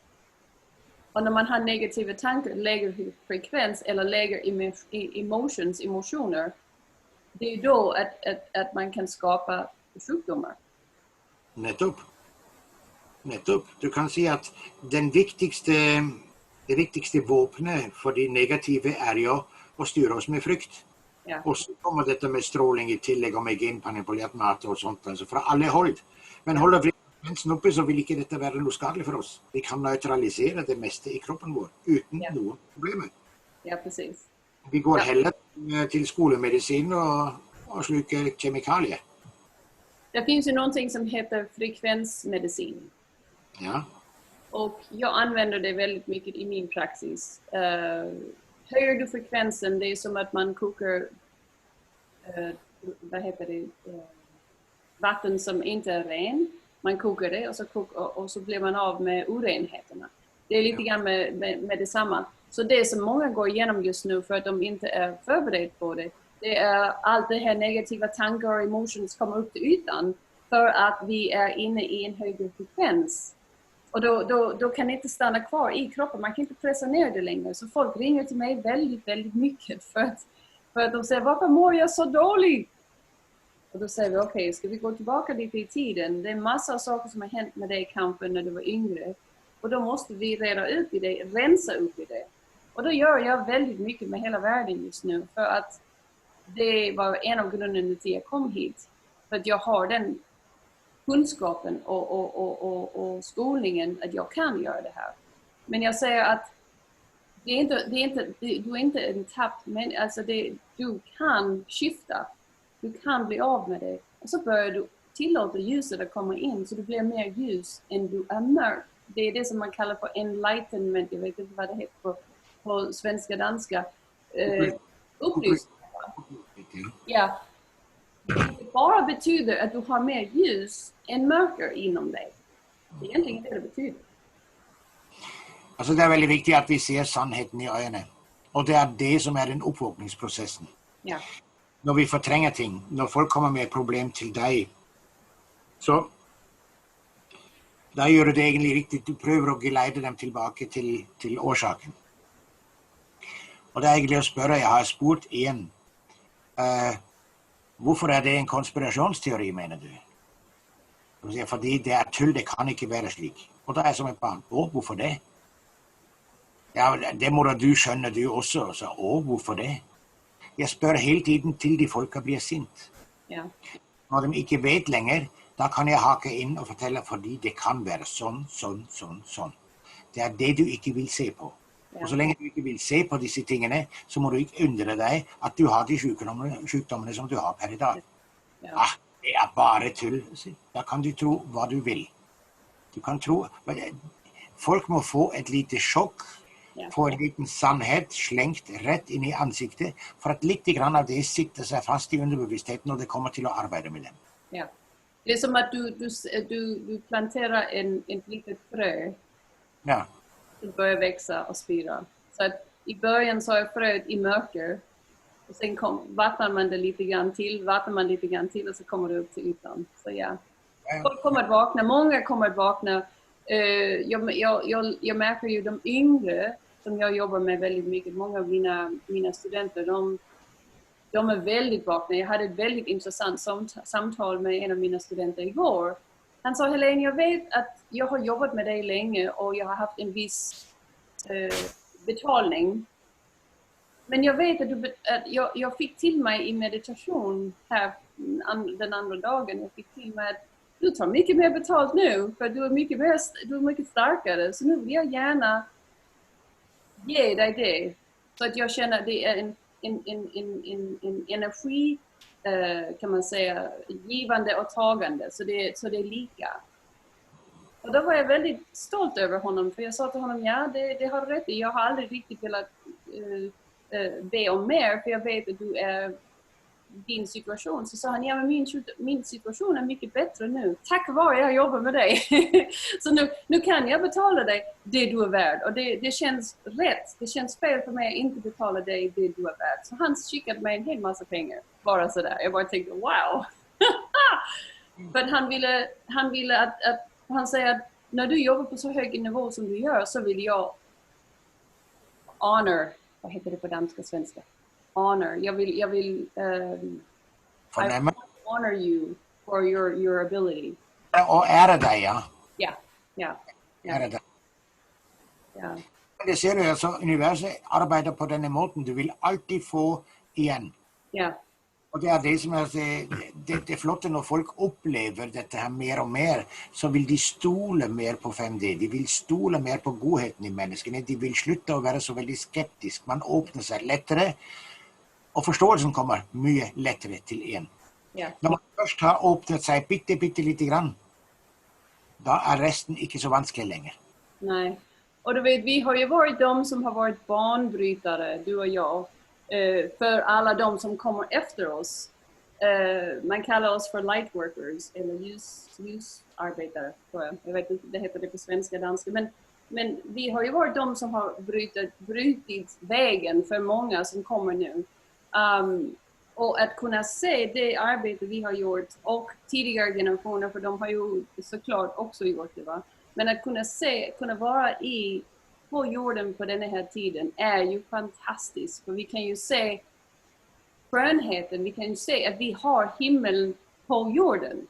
Och när man har negativa tankar, lägre frekvens eller lägre emotioner, det är då att man kan skapa sjukdomar. Nettopp. nettopp. Du kan si at det viktigste våpenet for de negative er jo å styre oss med frykt. Ja. Og så kommer dette med stråling i tillegg og med genmanipulert mat og sånt, altså fra alle hold. Men holder frekvensen oppe, så vil ikke dette være noe skadelig for oss. Vi kan neutralisere det meste i kroppen vår uten noen problemer. Ja, precis. Vi går heller till skolemedicin och sluker kemikalier. Det finns ju någonting som heter frekvensmedicin. Ja. Och jag använder det väldigt mycket i min praxis. Höjer du frekvensen, det är som att man kokar vatten som inte är ren. Man kokar det och så blir man av med orenheterna. Det är lite grann med detsamma. Så det som många går igenom just nu för att de inte är förberedda på det, det är allt det här negativa tankar och emotions kommer upp till ytan för att vi är inne i en högre frekvens. Och då kan det inte stanna kvar i kroppen, man kan inte pressa ner det längre. Så folk ringer till mig väldigt, väldigt mycket för att de säger, varför mår jag så dåligt? Och då säger vi, okej, ska vi gå tillbaka lite i tiden? Det är en massa saker som har hänt med dig i kampen när du var yngre. Och då måste vi reda ut i det, rensa upp i det. Och då gör jag väldigt mycket med hela världen just nu. För att det var en av grunderna till jag kom hit. För att jag har den kunskapen och skolningen att jag kan göra det här. Men jag säger att du är inte en tapp, men alltså du kan skifta. Du kan bli av med det. Och så börjar du tillåta ljuset att komma in så du blir mer ljus än du är mörk. Det är det som man kallar för enlightenment. Jag vet inte vad det heter på svenska danska. Upplysning. Ja. Det bara betyder att du har mer ljus än mörker inom dig. Det är egentligen det betyder. Alltså det är väldigt viktigt att vi ser sannheten i ögonen. Och det är det som är den uppvakningsprocessen. Ja. När vi förtränger ting, när folk kommer med problem till dig, så där gör det egentligen riktigt. Du prövar att glida dem tillbaka till orsaken. Och det är egentligen att spöra, jag har spurt igen. Hvorfor är det en konspirationsteori, menar du? För det är tull, det kan inte vara slik. Och då är jag som ett barn, hvorfor det? Ja, det må du skjønne du också. Så, hvorfor det? Jag spör hela tiden till de folka blir sint. Ja. När de inte vet längre, då kan jag haka in och fortälla för det kan vara sån. Det är det du inte vill se på. Ja. Och så länge du inte vill se på dessa tingene, så må du inte undra dig att du har de sjukdomarna som du har per idag. Ja. Ah, det är bara tull. Då kan du tro vad du vill. Du kan tro, folk må få ett litet chock. Ja. Få en liten sannhet slängt rätt in i ansiktet för att lite grann av det sitter sig fast i underbevisstheten och det kommer till att arbeta med den. Ja. Det är som att du planterar ett litet frö. Ja. Det börjar växa och spira. Så att i början så är fröet i mörker. Och sen vattnar man det lite grann till och så kommer det upp till ytan. Så ja. Folk kommer att vakna, många kommer att vakna. Jag märker ju de yngre som jag jobbar med väldigt mycket. Många av mina studenter, de är väldigt vakna. Jag hade ett väldigt intressant samtal med en av mina studenter igår. Han sa, Helene, jag vet att jag har jobbat med dig länge och jag har haft en viss betalning. Men jag vet att jag fick till mig i meditation här den andra dagen. Jag fick till mig att du tar mycket mer betalt nu för du är mycket starkare. Så nu vill jag gärna ge dig det. Så att jag känner att det är en energi, kan man säga, givande och tagande. Så det är lika. Och då var jag väldigt stolt över honom. För jag sa till honom, ja det har du rätt i. Jag har aldrig riktigt velat be om mer. För jag vet att du är din situation. Så sa han, ja men min situation är mycket bättre nu. Tack vare jag jobbar med dig. Så nu kan jag betala dig det du är värd. Och det känns rätt. Det känns fel för mig att inte betala dig det du är värd. Så han skickade mig en hel massa pengar. Bara sådär. Jag bara tänkte, wow. För han ville att han säger att när du jobbar på så hög nivå som du gör så vill jag honor. Vad heter det på danska svenska? Honor. Jag vill honor you for your ability. Och ära dig, ja. Ja. Ja. Jeg er rädda. Ja. Det ser du, altså, universet arbeider på denne måten. Du vil alltid få igjen. Ja. Og det er det som er det flotte når folk opplever dette her mer og mer, så vil de stole mer på 5D. De vil stole mer på godheten i menneskene. De vil slutte å være så veldig skeptisk. Man åpner seg lettere, og forståelsen kommer mye lettere til en. Ja. Når man først har åpnet seg bitte lite grann, da er resten ikke så vanskelig lenger. Nej. Och du vet, vi har ju varit de som har varit banbrytare, du och jag, för alla de som kommer efter oss. Man kallar oss för lightworkers, eller ljusarbetare, tror jag. Jag vet inte, det heter det på svenska, danska. Men vi har ju varit de som har brutit vägen för många som kommer nu. Och att kunna se det arbete vi har gjort, och tidigare generationer, för de har ju såklart också gjort det, va? Men att kunna vara på jorden på den här tiden är ju fantastiskt. För vi kan ju se skönheten, vi kan ju se att vi har himmel på jorden.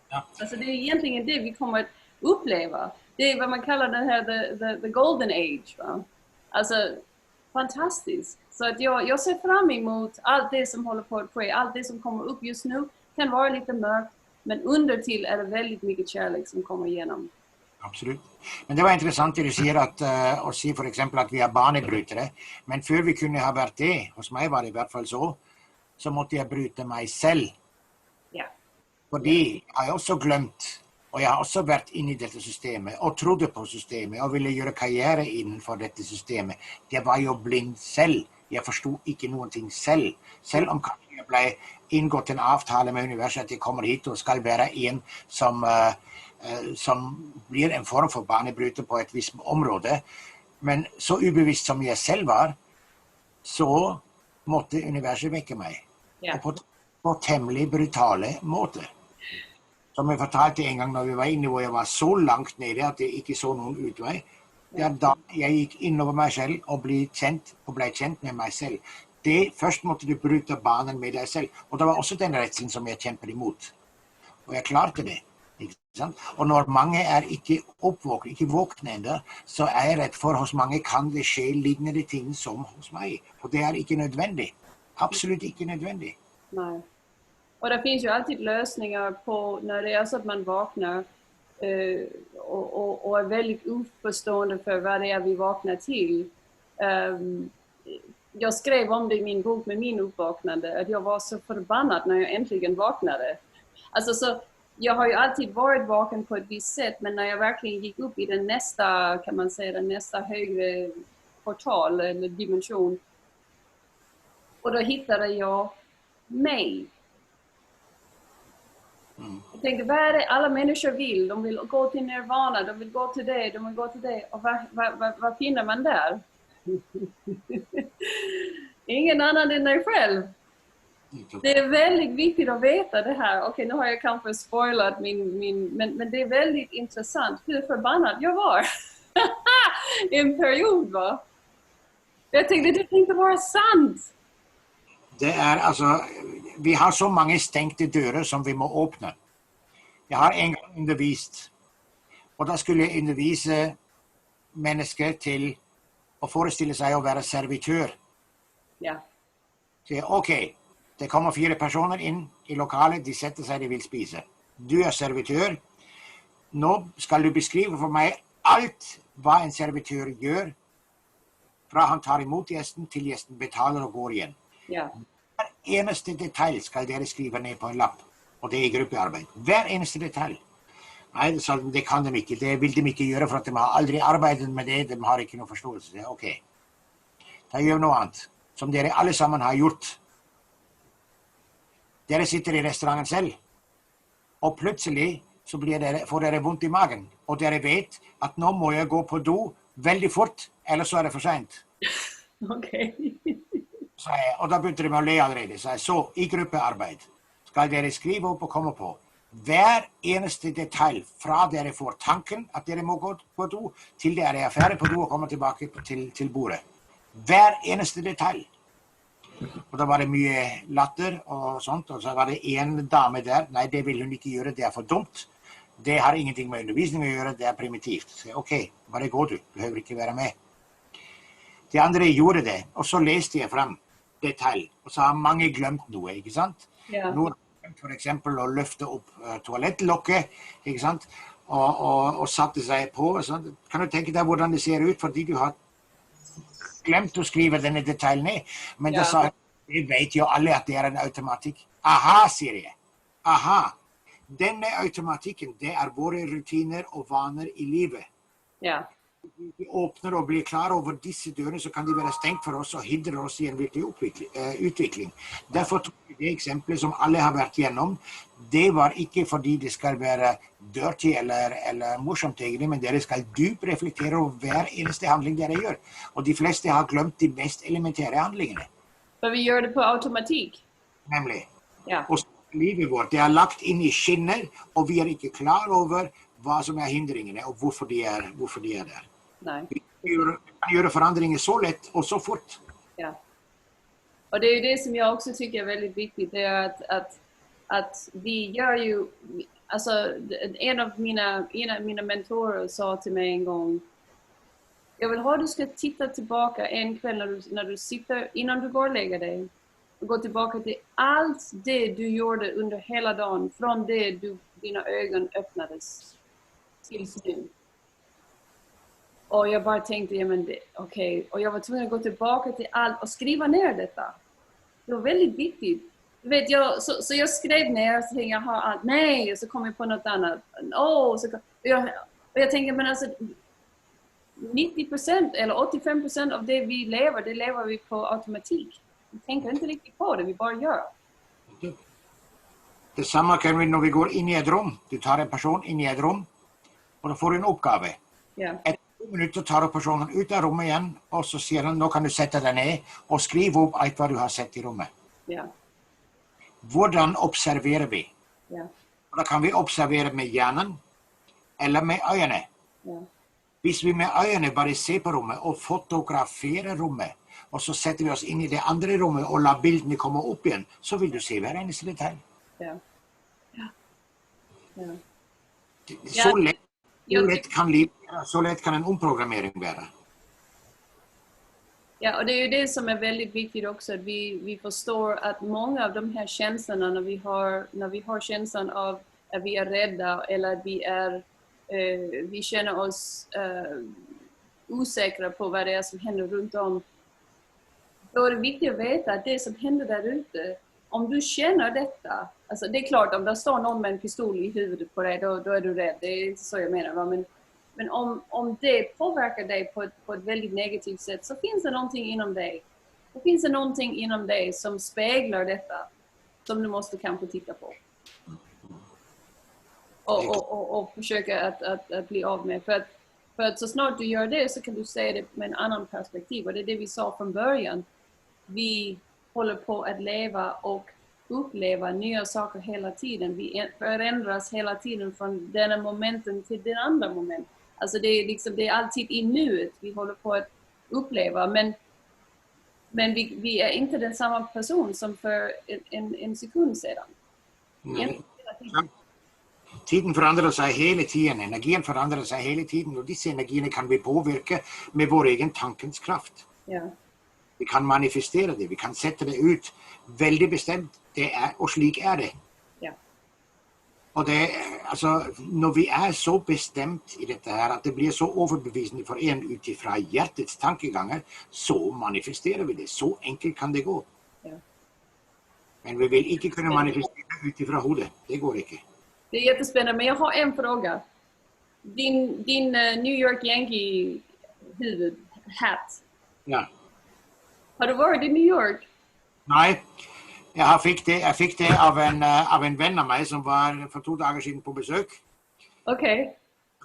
Ja. Alltså det är egentligen det vi kommer att uppleva. Det är vad man kallar den här the golden age, va? Alltså fantastiskt. Så att jag ser fram emot allt det som håller på att ske, allt det som kommer upp just nu kan vara lite mörkt, men under till är det väldigt mycket kärlek som kommer igenom. Absolutt. Men det var interessant det du sier, å si for eksempel at vi er banebrytere, men før vi kunne ha vært det, hos meg var det i hvert fall så måtte jeg bryte meg selv. Ja. Fordi jeg har også glemt, og jeg har også vært inne i dette systemet, og trodde på systemet, og ville gjøre karriere innenfor dette systemet. Jeg var jo blind selv. Jeg forstod ikke noen ting selv. Selv om kanskje jeg ble inngått en avtale med universet at jeg kommer hit og skal være en som blir en form for banebryter på et visst område. Men så ubevisst som jeg selv var, så måtte universet vekke meg. Ja. Og på temmelig brutale måter. Som jeg fortalte en gang når vi var inne, hvor jeg var så langt nede at jeg ikke så noen utvei. Det er da jeg gikk innover meg selv og ble kjent med meg selv. Først måtte du bryte banen med deg selv. Og det var også den redselen som jeg kjempet imot. Og jeg klarte det. Ikke sant? Og når mange er ikke våkne enda, så er jeg redd for hos mange kan det skje lignende ting som hos meg. Og det er ikke nødvendig. Absolut ikke nødvendig. Nej. Och det finns ju alltid lösningar på när det är så att man vaknar och är väldigt oförstående för vad det är vi vaknar till. Jag skrev om det i min bok med min uppvaknande, att jag var så förbannad när jag äntligen vaknade. Alltså så, jag har ju alltid varit vaken på ett visst sätt, men när jag verkligen gick upp i den nästa, kan man säga, den nästa högre portal eller dimension, och då hittade jag mig. Jag tänkte, vad är det alla människor vill? De vill gå till nirvana, de vill gå till det, de vill gå till det. Och vad finner man där? Ingen annan än dig själv. Det är väldigt viktigt att veta det här. Okej, nu har jag kanske spoilat men det är väldigt intressant hur förbannad jag var. I en period, va? Jag tänkte, det tänkte vara sant. Det er altså, vi har så mange stengte dører som vi må åpne. Jeg har en gang undervist, og da skulle jeg undervise mennesker til å forestille seg å være servitør. Ja. Så ok, det kommer 4 personer inn i lokalet, de setter seg, de vil spise. Du er servitør. Nå skal du beskrive for meg alt hva en servitør gjør, fra han tar imot gjesten til gjesten betaler og går igjen. Ja. Hver eneste detalj skal dere skrive ned på en lapp, og det er i gruppearbeid. Hver eneste detalj. Nei, det kan de ikke. Det vil de ikke gjøre, for at de har aldri arbeidet med det. De har ikke noe forståelse. Ok. Da gjør vi noe annet, som dere alle sammen har gjort. Dere sitter i restauranten selv, og plutselig så får dere vondt i magen, og dere vet at nå må jeg gå på do veldig fort, eller så er det for sent. Ok. Og da begynte de med å le allerede. Så i gruppearbeid skal dere skrive opp og komme på hver eneste detalj fra dere får tanken at dere må gå på do, til dere er ferdig på do og kommer tilbake til bordet. Hver eneste detalj. Og da var det mye latter og sånt, og så var det en dame der. Nei, det vil hun ikke gjøre, det er for dumt. Det har ingenting med undervisning att göra, det är primitivt. Så okej, bara går du, behöver inte vara med. De andra gjorde det, och så läste jag fram detalj. Och så har många glömt något, inte sant? Ja. Nu för exempel att lyfta upp toalettlocket, inte sant? Och satte sig på. Så kan du tänka dig hur det ser ut, för du har glömt att skriva den i detalj ner. Men det sa, det vet ju alla att det är en automatik. Aha, säger jag. Aha. Den automatiken, det är våra rutiner och vanor i livet. Ja. Vi öppnar och blir klara över dessa dörrar, så kan det vara stängt för oss och hindra oss i en viktig utveckling. Därför tog vi det exempel som alla har varit igenom. Det var inte för att det ska vara dirty eller morsomt, men det ska djupt reflektera över varje eneste handling det gör. Och de flesta har glömt de mest elementära handlingarna. För vi gör det på automatik. Nämligen. Ja. Och livet vårt, det är lagt in i skinnet, och vi är inte klara över vad som är hindringarna och varför de är där. Nej. Vi kan göra förändringar så lätt och så fort. Ja. Och det är ju det som jag också tycker är väldigt viktigt. Det är att vi gör ju... Alltså, en av mina mentorer sa till mig en gång: jag vill ha att du ska titta tillbaka en kväll när du sitter, innan du går och lägger dig. Och gå tillbaka till allt det du gjorde under hela dagen. Från det dina ögon öppnades tills nu. Och jag bara tänkte, ja men okej. Och jag var tvungen att gå tillbaka till allt och skriva ner detta. Det var väldigt viktigt. Du vet, så jag skrev ner, så tänkte jag har allt. Nej, och så kom jag på något annat. Och jag tänkte, men alltså 90% eller 85% av det vi lever, det lever vi på automatik. Vi tänker inte riktigt på det, vi bara gör. Detsamma kan vi när vi går in i ett rum. Du tar en person in i ett rum och då får du en uppgave. Ja. Efter 2 minuter tar du personen ut av rummet igen, och så säger han, då kan du sätta dig ner och skriva upp allt vad du har sett i rummet. Ja. Hvordan observerar vi? Ja. Och då kan vi observera med hjärnan eller med ögonen. Ja. Hvis vi med ögonen bara ser på rummet och fotograferar rummet, och så sätter vi oss in i det andra rummet och låter bilden komma upp igen, så vill du se varje detalj. Ja. Ja. Ja. Så lätt kan en omprogrammering vara. Ja, och det är ju det som är väldigt viktigt också, att vi förstår att många av de här känslorna, när vi har känslan av att vi är rädda eller att vi känner oss osäkra på vad det är som händer runt om, då är det viktigt att veta att det som händer där ute, om du känner detta, alltså det är klart, om det står någon med en pistol i huvudet på dig, då är du rädd, det är inte så jag menar, men om det påverkar dig på ett väldigt negativt sätt, så finns det någonting inom dig. Det finns det någonting inom dig som speglar detta, som du måste kanske titta på. Och försöka att bli av med. För att så snart du gör det, så kan du se det med en annan perspektiv. Och det är det vi sa från början. Vi håller på att leva och uppleva nya saker hela tiden. Vi förändras hela tiden från denna momenten till den andra moment. Alltså det är alltid i nuet vi håller på att uppleva. Men vi är inte den samma person som för en sekund sedan. Tiden förändrar sig hela tiden, energin förändrar sig hela tiden, och dessa energier kan vi påverka med vår egen tankens kraft. Ja. Vi kan manifestera det, vi kan sätta det ut väldigt bestämt, det är, och slik är det. Ja. Och det, alltså, när vi är så bestämt i detta här, att det blir så överbevisande för en utifrån hjärtats tankegångar, så manifesterar vi det, så enkelt kan det gå. Ja. Men vi vill inte kunna manifestera utifrån huvudet, det går inte. Det är jättespännande, men jag har en fråga. Din New York Yankee huvudhatt. Ja. Har du varit i New York? Nej, jag fick det av en vän av mig som var för 2 dagar sedan på besök. Okej. Okay.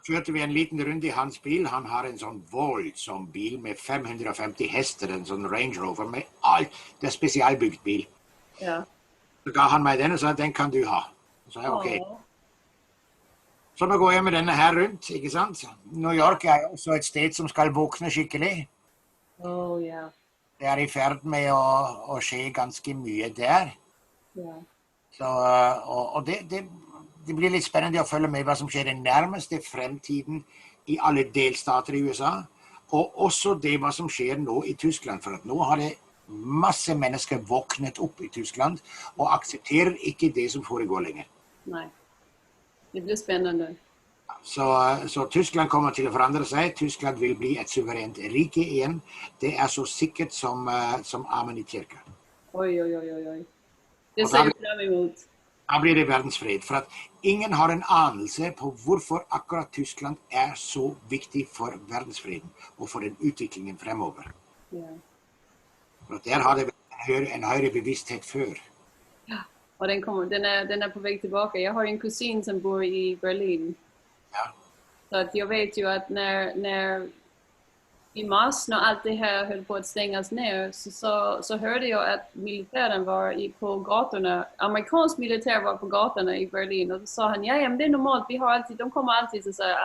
Körde vi en liten runda i hans bil. Han har en sån våldsam bil med 550 hästar, en sån Range Rover med allt. Det är specialbyggt bil. Ja. Så gav han mig den och sa, den kan du ha. Så jag okej. Så då går jag med den här runt, inte sant? New York är också ett sted som ska vakna skickligt. Ja. Det är i färd med att ske ganska mycket där. Ja. Så, och det blir lite spännande att följa med vad som sker den närmaste framtiden i alla delstater i USA. Och också det vad som sker nu i Tyskland. För att nu har det massor människor vaknat upp i Tyskland och accepterar inte det som föregår längre. Nej, det blir spännande. Så Tyskland kommer till att förändra sig. Tyskland vill bli ett suveränt rike igen. Det är så säkert som armen i kyrkan. Oj. Det ser jag fram emot. Då blir det världsfred. För att ingen har en anelse på varför akkurat Tyskland är så viktig för världsfreden och för den utvecklingen framöver. Ja. För att där har det en högre bevissthet för. Ja, och den är på väg tillbaka. Jag har en kusin som bor i Berlin. Ja. Så att jag vet ju att när i mars, när allt det här höll på att stängas ner, så hörde jag att militären var på gatorna, amerikansk militär var på gatorna i Berlin, och då sa han, ja men det är normalt, de kommer alltid att säga,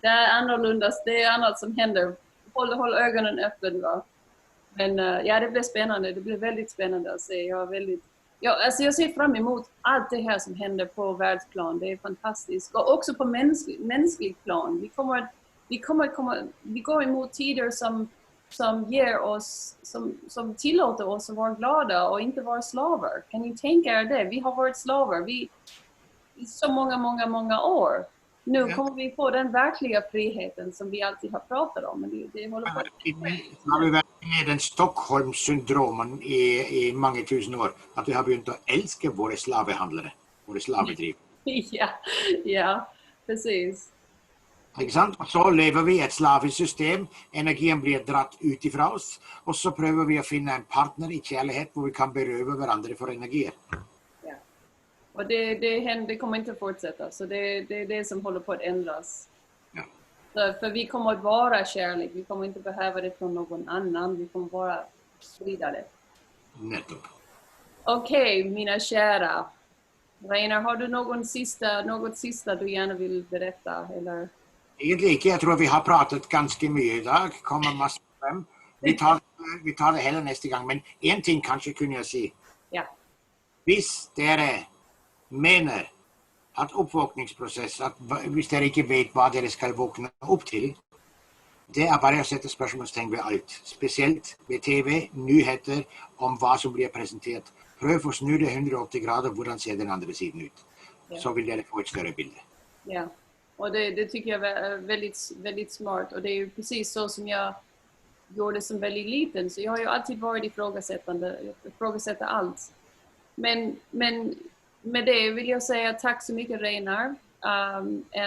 det är annorlunda, det är annat som händer, håll ögonen öppen, va? Men ja, det blir spännande, det blir väldigt spännande att se. Jag ser fram emot allt det här som händer på världsplan, det är fantastiskt, och också på mänsklig plan. Vi går emot tider som ger oss, som tillåter oss att vara glada och inte vara slavar. Kan ni tänka er det? Vi har varit slavar i så många år. Nu kommer vi få den verkliga friheten som vi alltid har pratat om. Men det håller på. Har vi varit med den Stockholmssyndromen i många tusen år? Att vi har börjat att älska våra slavhandlare, våra slavbedriv. Ja, precis. Och så lever vi i ett slaviskt system, energin blir dratt utifrån oss och så prövar vi att finna en partner i kärlek där vi kan beröva varandra för energier. Ja. Och det kommer inte att fortsätta, så det är det som håller på att ändras. Ja. Så för vi kommer att vara kärlek, vi kommer inte behöva det från någon annan, vi kommer bara sprida det. Nettopp. Okej, mina kära. Rainer, har du något sista du gärna vill berätta? Eller? Egentligen inte. Jag tror vi har pratat ganska mycket idag. Kommer massor fram. Vi tar det hela nästa gång. Men en ting kanske kunde jag säga. Ja. Visst det menar att uppvakningsprocess, visst det inte vet vad det ska vakna upp till, det är bara att sätta spörsmålstecken vid allt. Speciellt med TV, nyheter om vad som blir presenterat. Pröv att snu det 180 grader, hur ser den andra sidan ut. Ja. Så vill det få ett större bild. Ja, och det tycker jag är väldigt, väldigt smart. Och det är ju precis så som jag gjorde som väldigt liten. Så jag har ju alltid varit ifrågasätta allt. Men med det vill jag säga tack så mycket, Rainer.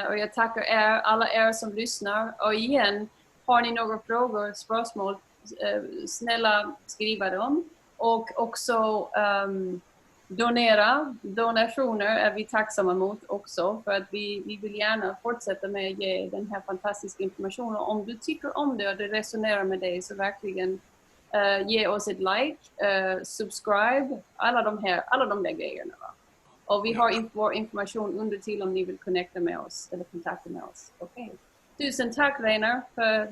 Och jag tackar alla er som lyssnar. Och igen, har ni några frågor, spörsmål, snälla skriva dem. Och också donationer är vi tacksamma mot också. För att vi vill gärna fortsätta med att ge den här fantastiska informationen. Om du tycker om det och det resonerar med dig, så verkligen ge oss ett like, subscribe, alla de där grejerna. Va? Och vi har vår information under till om ni vill connecta med oss eller kontakta med oss. Okay. Tusen tack, Rainer, för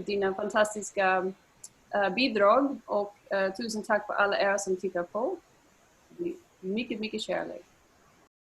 dina fantastiska bidrag, och tusen tack för alla er som tittar på. Mycket, mycket kärlek.